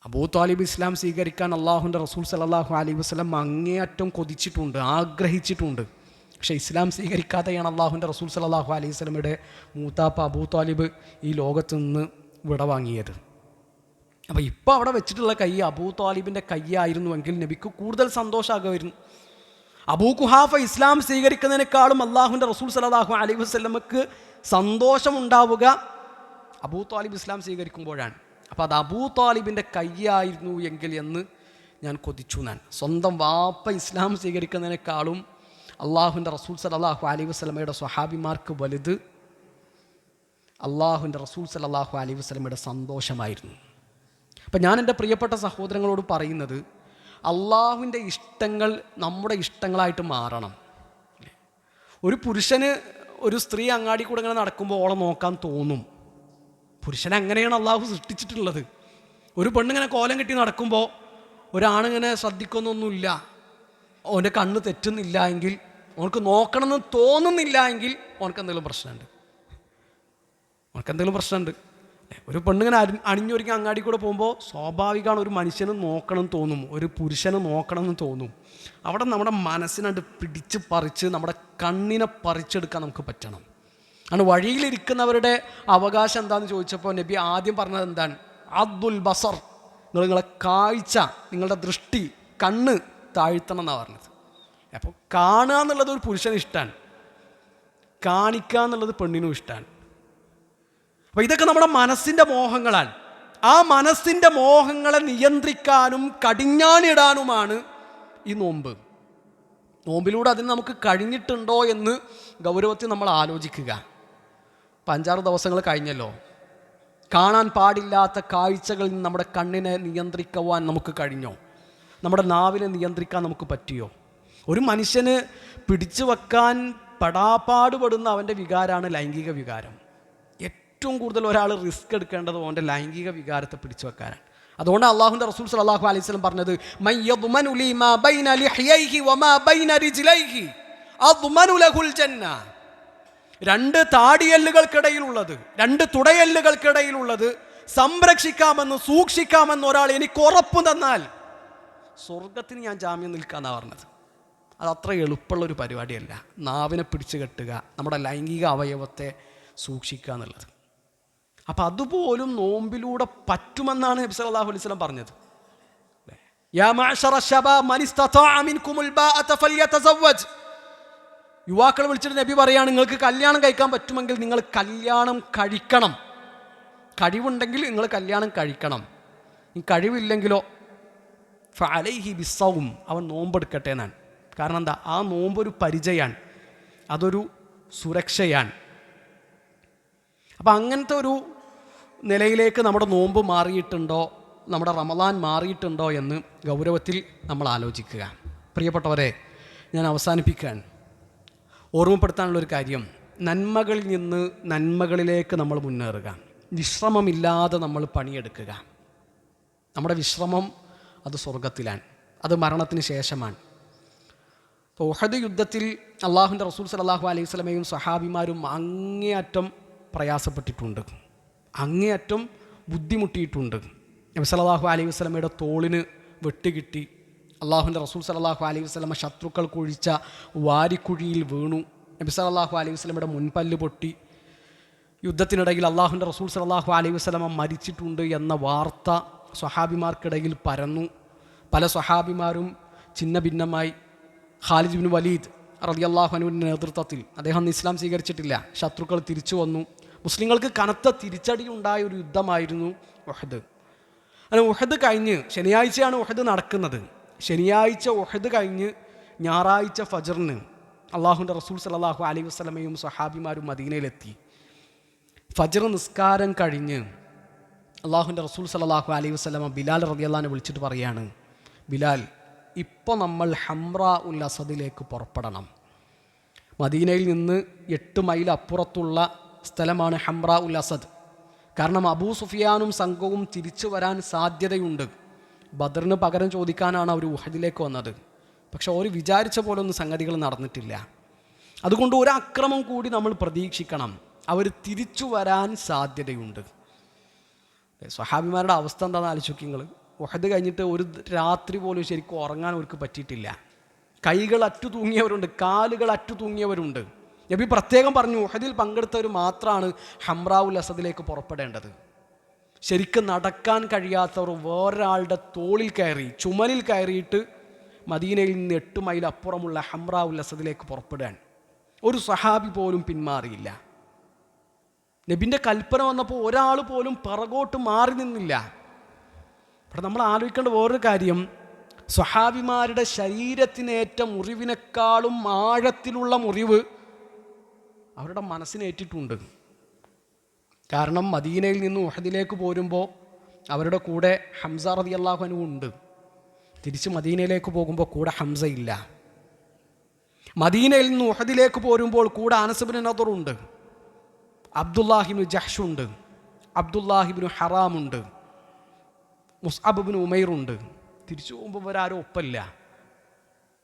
അബൂ താലിബ് ഇസ്ലാം സ്വീകരിക്കാൻ അള്ളാഹുവിൻ്റെ റസൂൽ സല്ലല്ലാഹു അലൈഹി വസല്ലം അങ്ങേയറ്റം കൊതിച്ചിട്ടുണ്ട്, ആഗ്രഹിച്ചിട്ടുണ്ട്. പക്ഷേ ഇസ്ലാം സ്വീകരിക്കാതെയാണ് അള്ളാഹുവിൻ്റെ റസൂൽ സല്ലല്ലാഹു അലൈഹി വസല്ലമയുടെ മൂത്താപ്പ അബൂ താലിബ് ഈ ലോകത്ത് നിന്ന് വിടവാങ്ങിയത്. അപ്പോൾ ഇപ്പോൾ അവിടെ വെച്ചിട്ടുള്ള കൈ അബൂ താലിബിൻ്റെ കൈയായിരുന്നുവെങ്കിൽ നബിക്ക് കൂടുതൽ സന്തോഷമാകുമായിരുന്നു. അബൂ ഖുഹാഫ ഇസ്ലാം സ്വീകരിക്കുന്നതിനേക്കാളും അള്ളാഹുവിൻ്റെ റസൂൽ സല്ലല്ലാഹു അലൈഹി വസല്ലമക്ക് സന്തോഷമുണ്ടാവുക അബൂ താലിബ് ഇസ്ലാം സ്വീകരിക്കുമ്പോഴാണ്. അപ്പോൾ അത് അബൂ താലിബിൻ്റെ കൈയായിരുന്നു എങ്കിൽ എന്ന് ഞാൻ കൊതിച്ചു. ഞാൻ സ്വന്തം വാപ്പ ഇസ്ലാം സ്വീകരിക്കുന്നതിനേക്കാളും അള്ളാഹുവിൻ്റെ റസൂൽ സല്ലല്ലാഹു അലൈഹി വസല്ലമയുടെ സ്വഹാബിമാർക്ക് വലുത് അള്ളാഹുവിൻ്റെ റസൂൽ സല്ലല്ലാഹു അലൈഹി വസല്ലമയുടെ സന്തോഷമായിരുന്നു. അപ്പം ഞാൻ എൻ്റെ പ്രിയപ്പെട്ട സഹോദരങ്ങളോട് പറയുന്നത്, അള്ളാഹുവിൻ്റെ ഇഷ്ടങ്ങൾ നമ്മുടെ ഇഷ്ടങ്ങളായിട്ട് മാറണം. ഒരു പുരുഷന് ഒരു സ്ത്രീ അങ്ങാടി കൂടെ ഇങ്ങനെ നടക്കുമ്പോൾ ഓളെ നോക്കാൻ തോന്നും. പുരുഷനെ അങ്ങനെയാണ് അള്ളാഹു സൃഷ്ടിച്ചിട്ടുള്ളത്. ഒരു പെണ്ണിങ്ങനെ കോലം കെട്ടി നടക്കുമ്പോൾ ഒരാണിങ്ങനെ ശ്രദ്ധിക്കുന്നൊന്നുമില്ല, അവൻ്റെ കണ്ണ് തെറ്റുന്നില്ല എങ്കിൽ, അവനക്ക് നോക്കണമെന്ന് തോന്നുന്നില്ല എങ്കിൽ അവനക്കെന്തെങ്കിലും പ്രശ്നമുണ്ട്. ഒരു പെണ്ണിങ്ങനെ അണിഞ്ഞൊരുങ്ങി അങ്ങാടി കൂടെ പോകുമ്പോൾ സ്വാഭാവികമാണ് ഒരു മനുഷ്യന് നോക്കണം തോന്നും, ഒരു പുരുഷന് നോക്കണമെന്ന് തോന്നും. അവിടെ നമ്മുടെ മനസ്സിനത് പിടിച്ച് പറിച്ച് നമ്മുടെ കണ്ണിനെ പറിച്ചെടുക്കാൻ നമുക്ക് പറ്റണം. ആണ് വഴിയിലിരിക്കുന്നവരുടെ അവകാശം എന്താണെന്ന് ചോദിച്ചപ്പോൾ നബി ആദ്യം പറഞ്ഞത് എന്താണ്? അബ്ദുൽ ബസർ, നിങ്ങളെ കാഴ്ച, നിങ്ങളുടെ ദൃഷ്ടി, കണ്ണ് താഴ്ത്തണം എന്നാണ് പറഞ്ഞത്. അപ്പോൾ കാണുക എന്നുള്ളത് ഒരു പുരുഷന് ഇഷ്ടമാണ്, കാണിക്കുക എന്നുള്ളത് പെണ്ണിനും ഇഷ്ടമാണ്. അപ്പോൾ ഇതൊക്കെ നമ്മുടെ മനസ്സിൻ്റെ മോഹങ്ങളാണ്. ആ മനസ്സിൻ്റെ മോഹങ്ങളെ നിയന്ത്രിക്കാനും കടിഞ്ഞാണിടാനുമാണ് ഈ നോമ്പിലൂടെ അതിന് നമുക്ക് കഴിഞ്ഞിട്ടുണ്ടോ എന്ന് ഗൗരവത്തിൽ നമ്മൾ ആലോചിക്കുക. 5-6 ദിവസങ്ങൾ കഴിഞ്ഞല്ലോ. കാണാൻ പാടില്ലാത്ത കാഴ്ചകളിൽ നിന്ന് നമ്മുടെ കണ്ണിനെ നിയന്ത്രിക്കുവാൻ നമുക്ക് കഴിഞ്ഞോ? നമ്മുടെ നാവിനെ നിയന്ത്രിക്കാൻ നമുക്ക് പറ്റിയോ? ഒരു മനുഷ്യന് പിടിച്ചു വെക്കാൻ പെടാപ്പാടുപെടുന്ന അവൻ്റെ വികാരമാണ് ലൈംഗിക വികാരം. ഏറ്റവും കൂടുതൽ ഒരാൾ റിസ്ക് എടുക്കേണ്ടത് അവൻ്റെ ലൈംഗിക വികാരത്തെ പിടിച്ചു വെക്കാനാണ്. അതുകൊണ്ട് അള്ളാഹുവിൻ്റെ റസൂൽ സല്ലല്ലാഹു അലൈഹി വസല്ലം പറഞ്ഞത്, മൻ യദ്മനു ലി മാ ബൈന ലിഹ്യൈഹി വമാ ബൈന റിജ്ലൈഹി അദ്മനു ലഹുൽ ജന്ന. 2 താടിയെല്ലുകൾക്കിടയിലുള്ളത്, 2 തുടയെല്ലുകൾക്കിടയിലുള്ളത് സംരക്ഷിക്കാമെന്ന് സൂക്ഷിക്കാമെന്ന് ഒരാൾ എനിക്ക് ഉറപ്പ് തന്നാൽ സ്വർഗത്തിന് ഞാൻ ജാമ്യം നിൽക്കാമെന്നാണ് പറഞ്ഞത്. അതത്ര എളുപ്പമുള്ളൊരു പരിപാടിയല്ല. നാവിനെ പിടിച്ചു കെട്ടുക, നമ്മുടെ ലൈംഗിക അവയവത്തെ സൂക്ഷിക്കുക എന്നുള്ളത്. അപ്പം അതുപോലും നോമ്പിലൂടെ പറ്റുമെന്നാണ് നബി സല്ലല്ലാഹു അലൈഹി വസല്ലം പറഞ്ഞത്. യാ മഅ്ശറ ശബാബ് മൻ ഇസ്തതാഅ മിൻകുമുൽ ബാഅത ഫല്യതസവ്വജ്. യുവാക്കൾ വിളിച്ചിട്ട് നബി പറയാണ്, നിങ്ങൾക്ക് കല്യാണം കഴിക്കാൻ പറ്റുമെങ്കിൽ നിങ്ങൾ കല്യാണം കഴിക്കണം. കഴിവുണ്ടെങ്കിൽ നിങ്ങൾ കല്യാണം കഴിക്കണം. ഈ കഴിവില്ലെങ്കിലോ ഫഅലൈഹി ബിസ്സൗം, അവൻ നോമ്പെടുക്കട്ടെ എന്നാണ്. കാരണം എന്താ? ആ നോമ്പൊരു പരിചയമാണ്, അതൊരു സുരക്ഷയാണ്. അപ്പം അങ്ങനത്തെ ഒരു നിലയിലേക്ക് നമ്മുടെ നോമ്പ് മാറിയിട്ടുണ്ടോ, നമ്മുടെ റമളാൻ മാറിയിട്ടുണ്ടോ എന്ന് ഗൗരവത്തിൽ നമ്മൾ ആലോചിക്കുക. പ്രിയപ്പെട്ടവരെ, ഞാൻ അവസാനിപ്പിക്കാൻ ഓർമ്മപ്പെടുത്താനുള്ളൊരു കാര്യം, നന്മകളിൽ നിന്ന് നന്മകളിലേക്ക് നമ്മൾ മുന്നേറുക. വിശ്രമമില്ലാതെ നമ്മൾ പണിയെടുക്കുക. നമ്മുടെ വിശ്രമം അത് സ്വർഗത്തിലാണ്, അത് മരണത്തിന് ശേഷമാണ്. ഇപ്പോൾ ഉഹദ് യുദ്ധത്തിൽ അള്ളാഹുവിൻ്റെ റസൂൽ സല്ലല്ലാഹു അലൈഹി വസല്ലമയും സ്വഹാബിമാരും അങ്ങേയറ്റം പ്രയാസപ്പെട്ടിട്ടുണ്ട്, അങ്ങേയറ്റം ബുദ്ധിമുട്ടിയിട്ടുണ്ട്. നബി സല്ലല്ലാഹു അലൈഹി വസല്ലമയുടെ തോളിന് വെട്ടുകിട്ടി. അള്ളാഹുവിൻ്റെ റസൂൽ സല്ലല്ലാഹു അലൈഹി വസല്ലമ ശത്രുക്കൾ കുഴിച്ച വാരിക്കുഴിയിൽ വീണു. നബി സല്ലല്ലാഹു അലൈഹി വസല്ലമയുടെ മുൻപല്ല് പൊട്ടി. യുദ്ധത്തിനിടയിൽ അള്ളാഹുവിൻ്റെ റസൂൽ സല്ലല്ലാഹു അലൈഹി വസല്ലമ മരിച്ചിട്ടുണ്ട് എന്ന വാർത്ത സ്വഹാബിമാർക്കിടയിൽ പരന്നു. പല സ്വഹാബിമാരും ഛിന്ന ഭിന്നമായി. ഖാലിദ് ഇബ്നു വലീദ് റളിയല്ലാഹു അൻഹുവിൻ്റെ നേതൃത്വത്തിൽ, അദ്ദേഹം ഇസ്ലാം സ്വീകരിച്ചിട്ടില്ല, ശത്രുക്കൾ തിരിച്ചു വന്നു. മുസ്ലിങ്ങൾക്ക് കനത്ത തിരിച്ചടി ഉണ്ടായ ഒരു യുദ്ധമായിരുന്നു ഉഹദ്. അങ്ങനെ ഉഹദ് കഴിഞ്ഞ്, ശനിയാഴ്ചയാണ് ഉഹദ് നടക്കുന്നത്. ശനിയാഴ്ച ഉഹദ് കഴിഞ്ഞ് ഞായറാഴ്ച ഫജറിന് അള്ളാഹുവിൻ്റെ റസൂൽ സല്ലല്ലാഹു അലൈഹി വസല്ലമയും സ്വഹാബിമാരും മദീനയിലെത്തി. ഫജർ നിസ്കാരം കഴിഞ്ഞ് അള്ളാഹുവിൻ്റെ റസൂൽ സല്ലല്ലാഹു അലൈഹി വസല്ലമ ബിലാൽ റളിയല്ലാഹു അൻഹു വിളിച്ചിട്ട് പറയാണ്, ബിലാൽ, ഇപ്പോൾ നമ്മൾ ഹംറാ ഉൽ അസദിലേക്ക് പുറപ്പെടണം. മദീനയിൽ നിന്ന് 8 മൈൽ അപ്പുറത്തുള്ള സ്ഥലമാണ് ഹംറാ ഉൽ അസദ്. കാരണം അബൂ സുഫിയാനും സംഘവും തിരിച്ചു വരാൻ സാധ്യതയുണ്ട്. ബദറിന് പകരം ചോദിക്കാനാണ് അവർ ഉഹദിലേക്ക് വന്നത്. പക്ഷെ അവർ വിചാരിച്ച പോലെ ഒന്നും സംഗതികൾ നടന്നിട്ടില്ല. അതുകൊണ്ട് ഒരു അക്രമം കൂടി നമ്മൾ പ്രതീക്ഷിക്കണം. അവർ തിരിച്ചു വരാൻ സാധ്യതയുണ്ട്. സ്വഹാബിമാരുടെ അവസ്ഥ എന്താണെന്ന് ആലോചിക്കുക നിങ്ങൾ. ഉഹദ് കഴിഞ്ഞിട്ട് ഒരു രാത്രി പോലും ശരിക്കും ഉറങ്ങാൻ അവർക്ക് പറ്റിയിട്ടില്ല. കൈകൾ അറ്റു തൂങ്ങിയവരുണ്ട്, കാലുകൾ അറ്റു തൂങ്ങിയവരുണ്ട്. നബി പ്രത്യേകം പറഞ്ഞു, ഉഹദിൽ പങ്കെടുത്തവർ മാത്രമാണ് ഹംറാ ഉൽ അസദിലേക്ക് പുറപ്പെടേണ്ടത്. ശരിക്കും നടക്കാൻ കഴിയാത്തവർ വേറൊരാളുടെ തോളിൽ കയറി, ചുമലിൽ കയറിയിട്ട് മദീനയിൽ നിന്ന് 8 മൈൽ അപ്പുറമുള്ള ഹംറാഉൽ അസദിലേക്ക് പുറപ്പെടാൻ ഒരു സഹാബി പോലും പിന്മാറിയില്ല. നബിൻ്റെ കൽപ്പന വന്നപ്പോൾ ഒരാൾ പോലും പിറകോട്ട് മാറി നിന്നില്ല. അവിടെ നമ്മൾ ആലോചിക്കേണ്ട വേറൊരു കാര്യം, സ്വഹാബിമാരുടെ ശരീരത്തിനേറ്റ മുറിവിനേക്കാളും ആഴത്തിലുള്ള മുറിവ് അവരുടെ മനസ്സിനേറ്റിട്ടുണ്ട്. കാരണം മദീനയിൽ നിന്ന് ഉഹദിലേക്ക് പോരുമ്പോൾ അവരുടെ കൂടെ ഹംസ റളിയല്ലാഹു അൻഹു ഉണ്ട്. തിരിച്ച് മദീനയിലേക്ക് പോകുമ്പോൾ കൂടെ ഹംസ ഇല്ല. മദീനയിൽ നിന്ന് ഉഹദിലേക്ക് പോരുമ്പോൾ കൂടെ അനസ് ഇബ്നു നദർ ഉണ്ട്, അബ്ദുല്ലാഹിബ്നു ജഹ്ഷ് ഉണ്ട്, അബ്ദുല്ലാഹിബ്നു ഹറാം ഉണ്ട്, മുസ്അബ് ഇബ്നു ഉമൈർ ഉണ്ട്. തിരിച്ചു പോകുമ്പോൾ ഇവരാരും ഒപ്പമില്ല.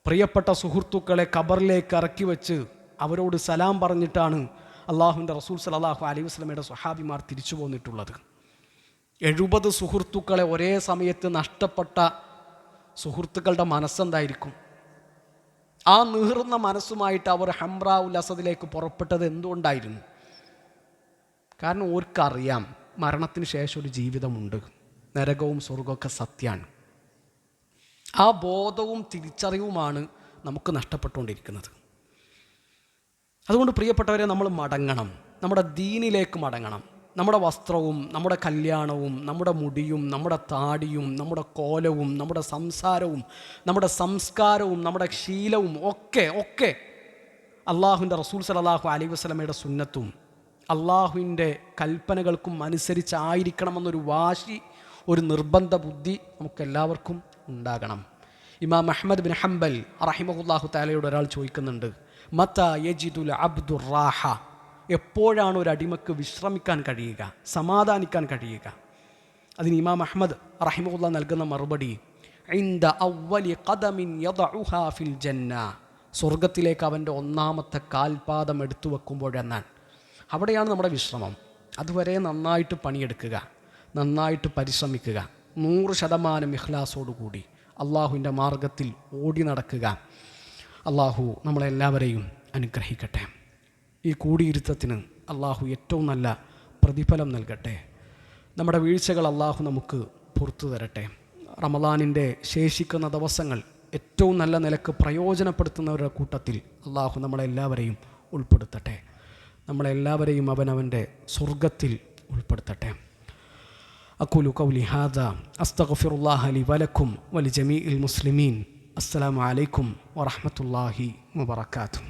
പ്രിയപ്പെട്ട സുഹൃത്തുക്കളെ ഖബറിലേക്ക് ഇറക്കി വെച്ച് അവരോട് സലാം പറഞ്ഞിട്ടാണ് അള്ളാഹുവിൻ്റെ റസൂൽ സല്ലല്ലാഹു അലൈഹി വസല്ലമയുടെ സ്വഹാബിമാർ തിരിച്ചു പോന്നിട്ടുള്ളത്. 70 സുഹൃത്തുക്കളെ ഒരേ സമയത്ത് നഷ്ടപ്പെട്ട സുഹൃത്തുക്കളുടെ മനസ്സെന്തായിരിക്കും? ആ നീറുന്ന മനസ്സുമായിട്ട് അവർ ഹംറാഉൽ അസദിലേക്ക് പുറപ്പെട്ടത് എന്തുകൊണ്ടായിരുന്നു? കാരണം ഓർക്കറിയാം മരണത്തിന് ശേഷം ഒരു ജീവിതമുണ്ട്, നരകവും സ്വർഗമൊക്കെ സത്യമാണ്. ആ ബോധവും തിരിച്ചറിവുമാണ് നമുക്ക് നഷ്ടപ്പെട്ടുകൊണ്ടിരിക്കുന്നത്. അതുകൊണ്ട് പ്രിയപ്പെട്ടവരെ, നമ്മൾ മടങ്ങണം, നമ്മുടെ ദീനിലേക്ക് മടങ്ങണം. നമ്മുടെ വസ്ത്രവും നമ്മുടെ കല്യാണവും നമ്മുടെ മുടിയും നമ്മുടെ താടിയും നമ്മുടെ കോലവും നമ്മുടെ സംസാരവും നമ്മുടെ സംസ്കാരവും നമ്മുടെ ശീലവും ഒക്കെ അള്ളാഹുവിൻ്റെ റസൂൽ സല്ലല്ലാഹു അലൈഹി വസല്ലമയുടെ സുന്നത്തും അള്ളാഹുവിൻ്റെ കൽപ്പനകൾക്കും അനുസരിച്ചായിരിക്കണമെന്നൊരു വാശി, ഒരു നിർബന്ധ ബുദ്ധി നമുക്കെല്ലാവർക്കും ഉണ്ടാകണം. ഇമാം അഹ്മദ് ബിൻ ഹംബൽ റഹിമഹുല്ലാഹു തആലയോട് ഒരാൾ ചോദിക്കുന്നുണ്ട്, മതാ യജിദുൽ അബ്ദുർ റാഹ, എപ്പോഴാണ് ഒരു അടിമക്ക് വിശ്രമിക്കാൻ കഴിയുക, സമാധാനിക്കാൻ കഴിയുക? അതിന് ഇമാം അഹ്മദ് റഹിമഹുല്ലാഹ് നൽകുന്ന മറുപടി, ഇൻദ അവ്വലി ഖദമിൻ യദഉഹാ ഫിൽ ജന്ന, സ്വർഗത്തിലേക്ക് അവൻ്റെ ഒന്നാമത്തെ കാൽപാദം എടുത്തു വെക്കുമ്പോഴെന്നാണ്. അവിടെയാണ് നമ്മുടെ വിശ്രമം. അതുവരെ നന്നായിട്ട് പണിയെടുക്കുക, നന്നായിട്ട് പരിശ്രമിക്കുക, 100% ഇഖ്ലാസോടുകൂടി അള്ളാഹുവിൻ്റെ മാർഗത്തിൽ ഓടി നടക്കുക. അള്ളാഹു നമ്മളെല്ലാവരെയും അനുഗ്രഹിക്കട്ടെ. ഈ കൂടിയിരുത്തത്തിന് അള്ളാഹു ഏറ്റവും നല്ല പ്രതിഫലം നൽകട്ടെ. നമ്മുടെ വീഴ്ചകൾ അള്ളാഹു നമുക്ക് പുറത്തു തരട്ടെ. റമദാനിൻ്റെ ശേഷിക്കുന്ന ദിവസങ്ങൾ ഏറ്റവും നല്ല നിലക്ക് പ്രയോജനപ്പെടുത്തുന്നവരുടെ കൂട്ടത്തിൽ അള്ളാഹു നമ്മളെല്ലാവരെയും ഉൾപ്പെടുത്തട്ടെ. നമ്മളെല്ലാവരെയും അവനവൻ്റെ സ്വർഗത്തിൽ ഉൾപ്പെടുത്തട്ടെ. അഖൂലു ഖൗലി ഹാദാ അസ്തഗ്ഫിറുല്ലാഹ ലി വലക്കും വലിജമീഇൽ മുസ്ലിമീൻ. അസ്സലാമു അലൈക്കും വറഹ്മത്തുള്ളാഹി വബറകാതുഹു.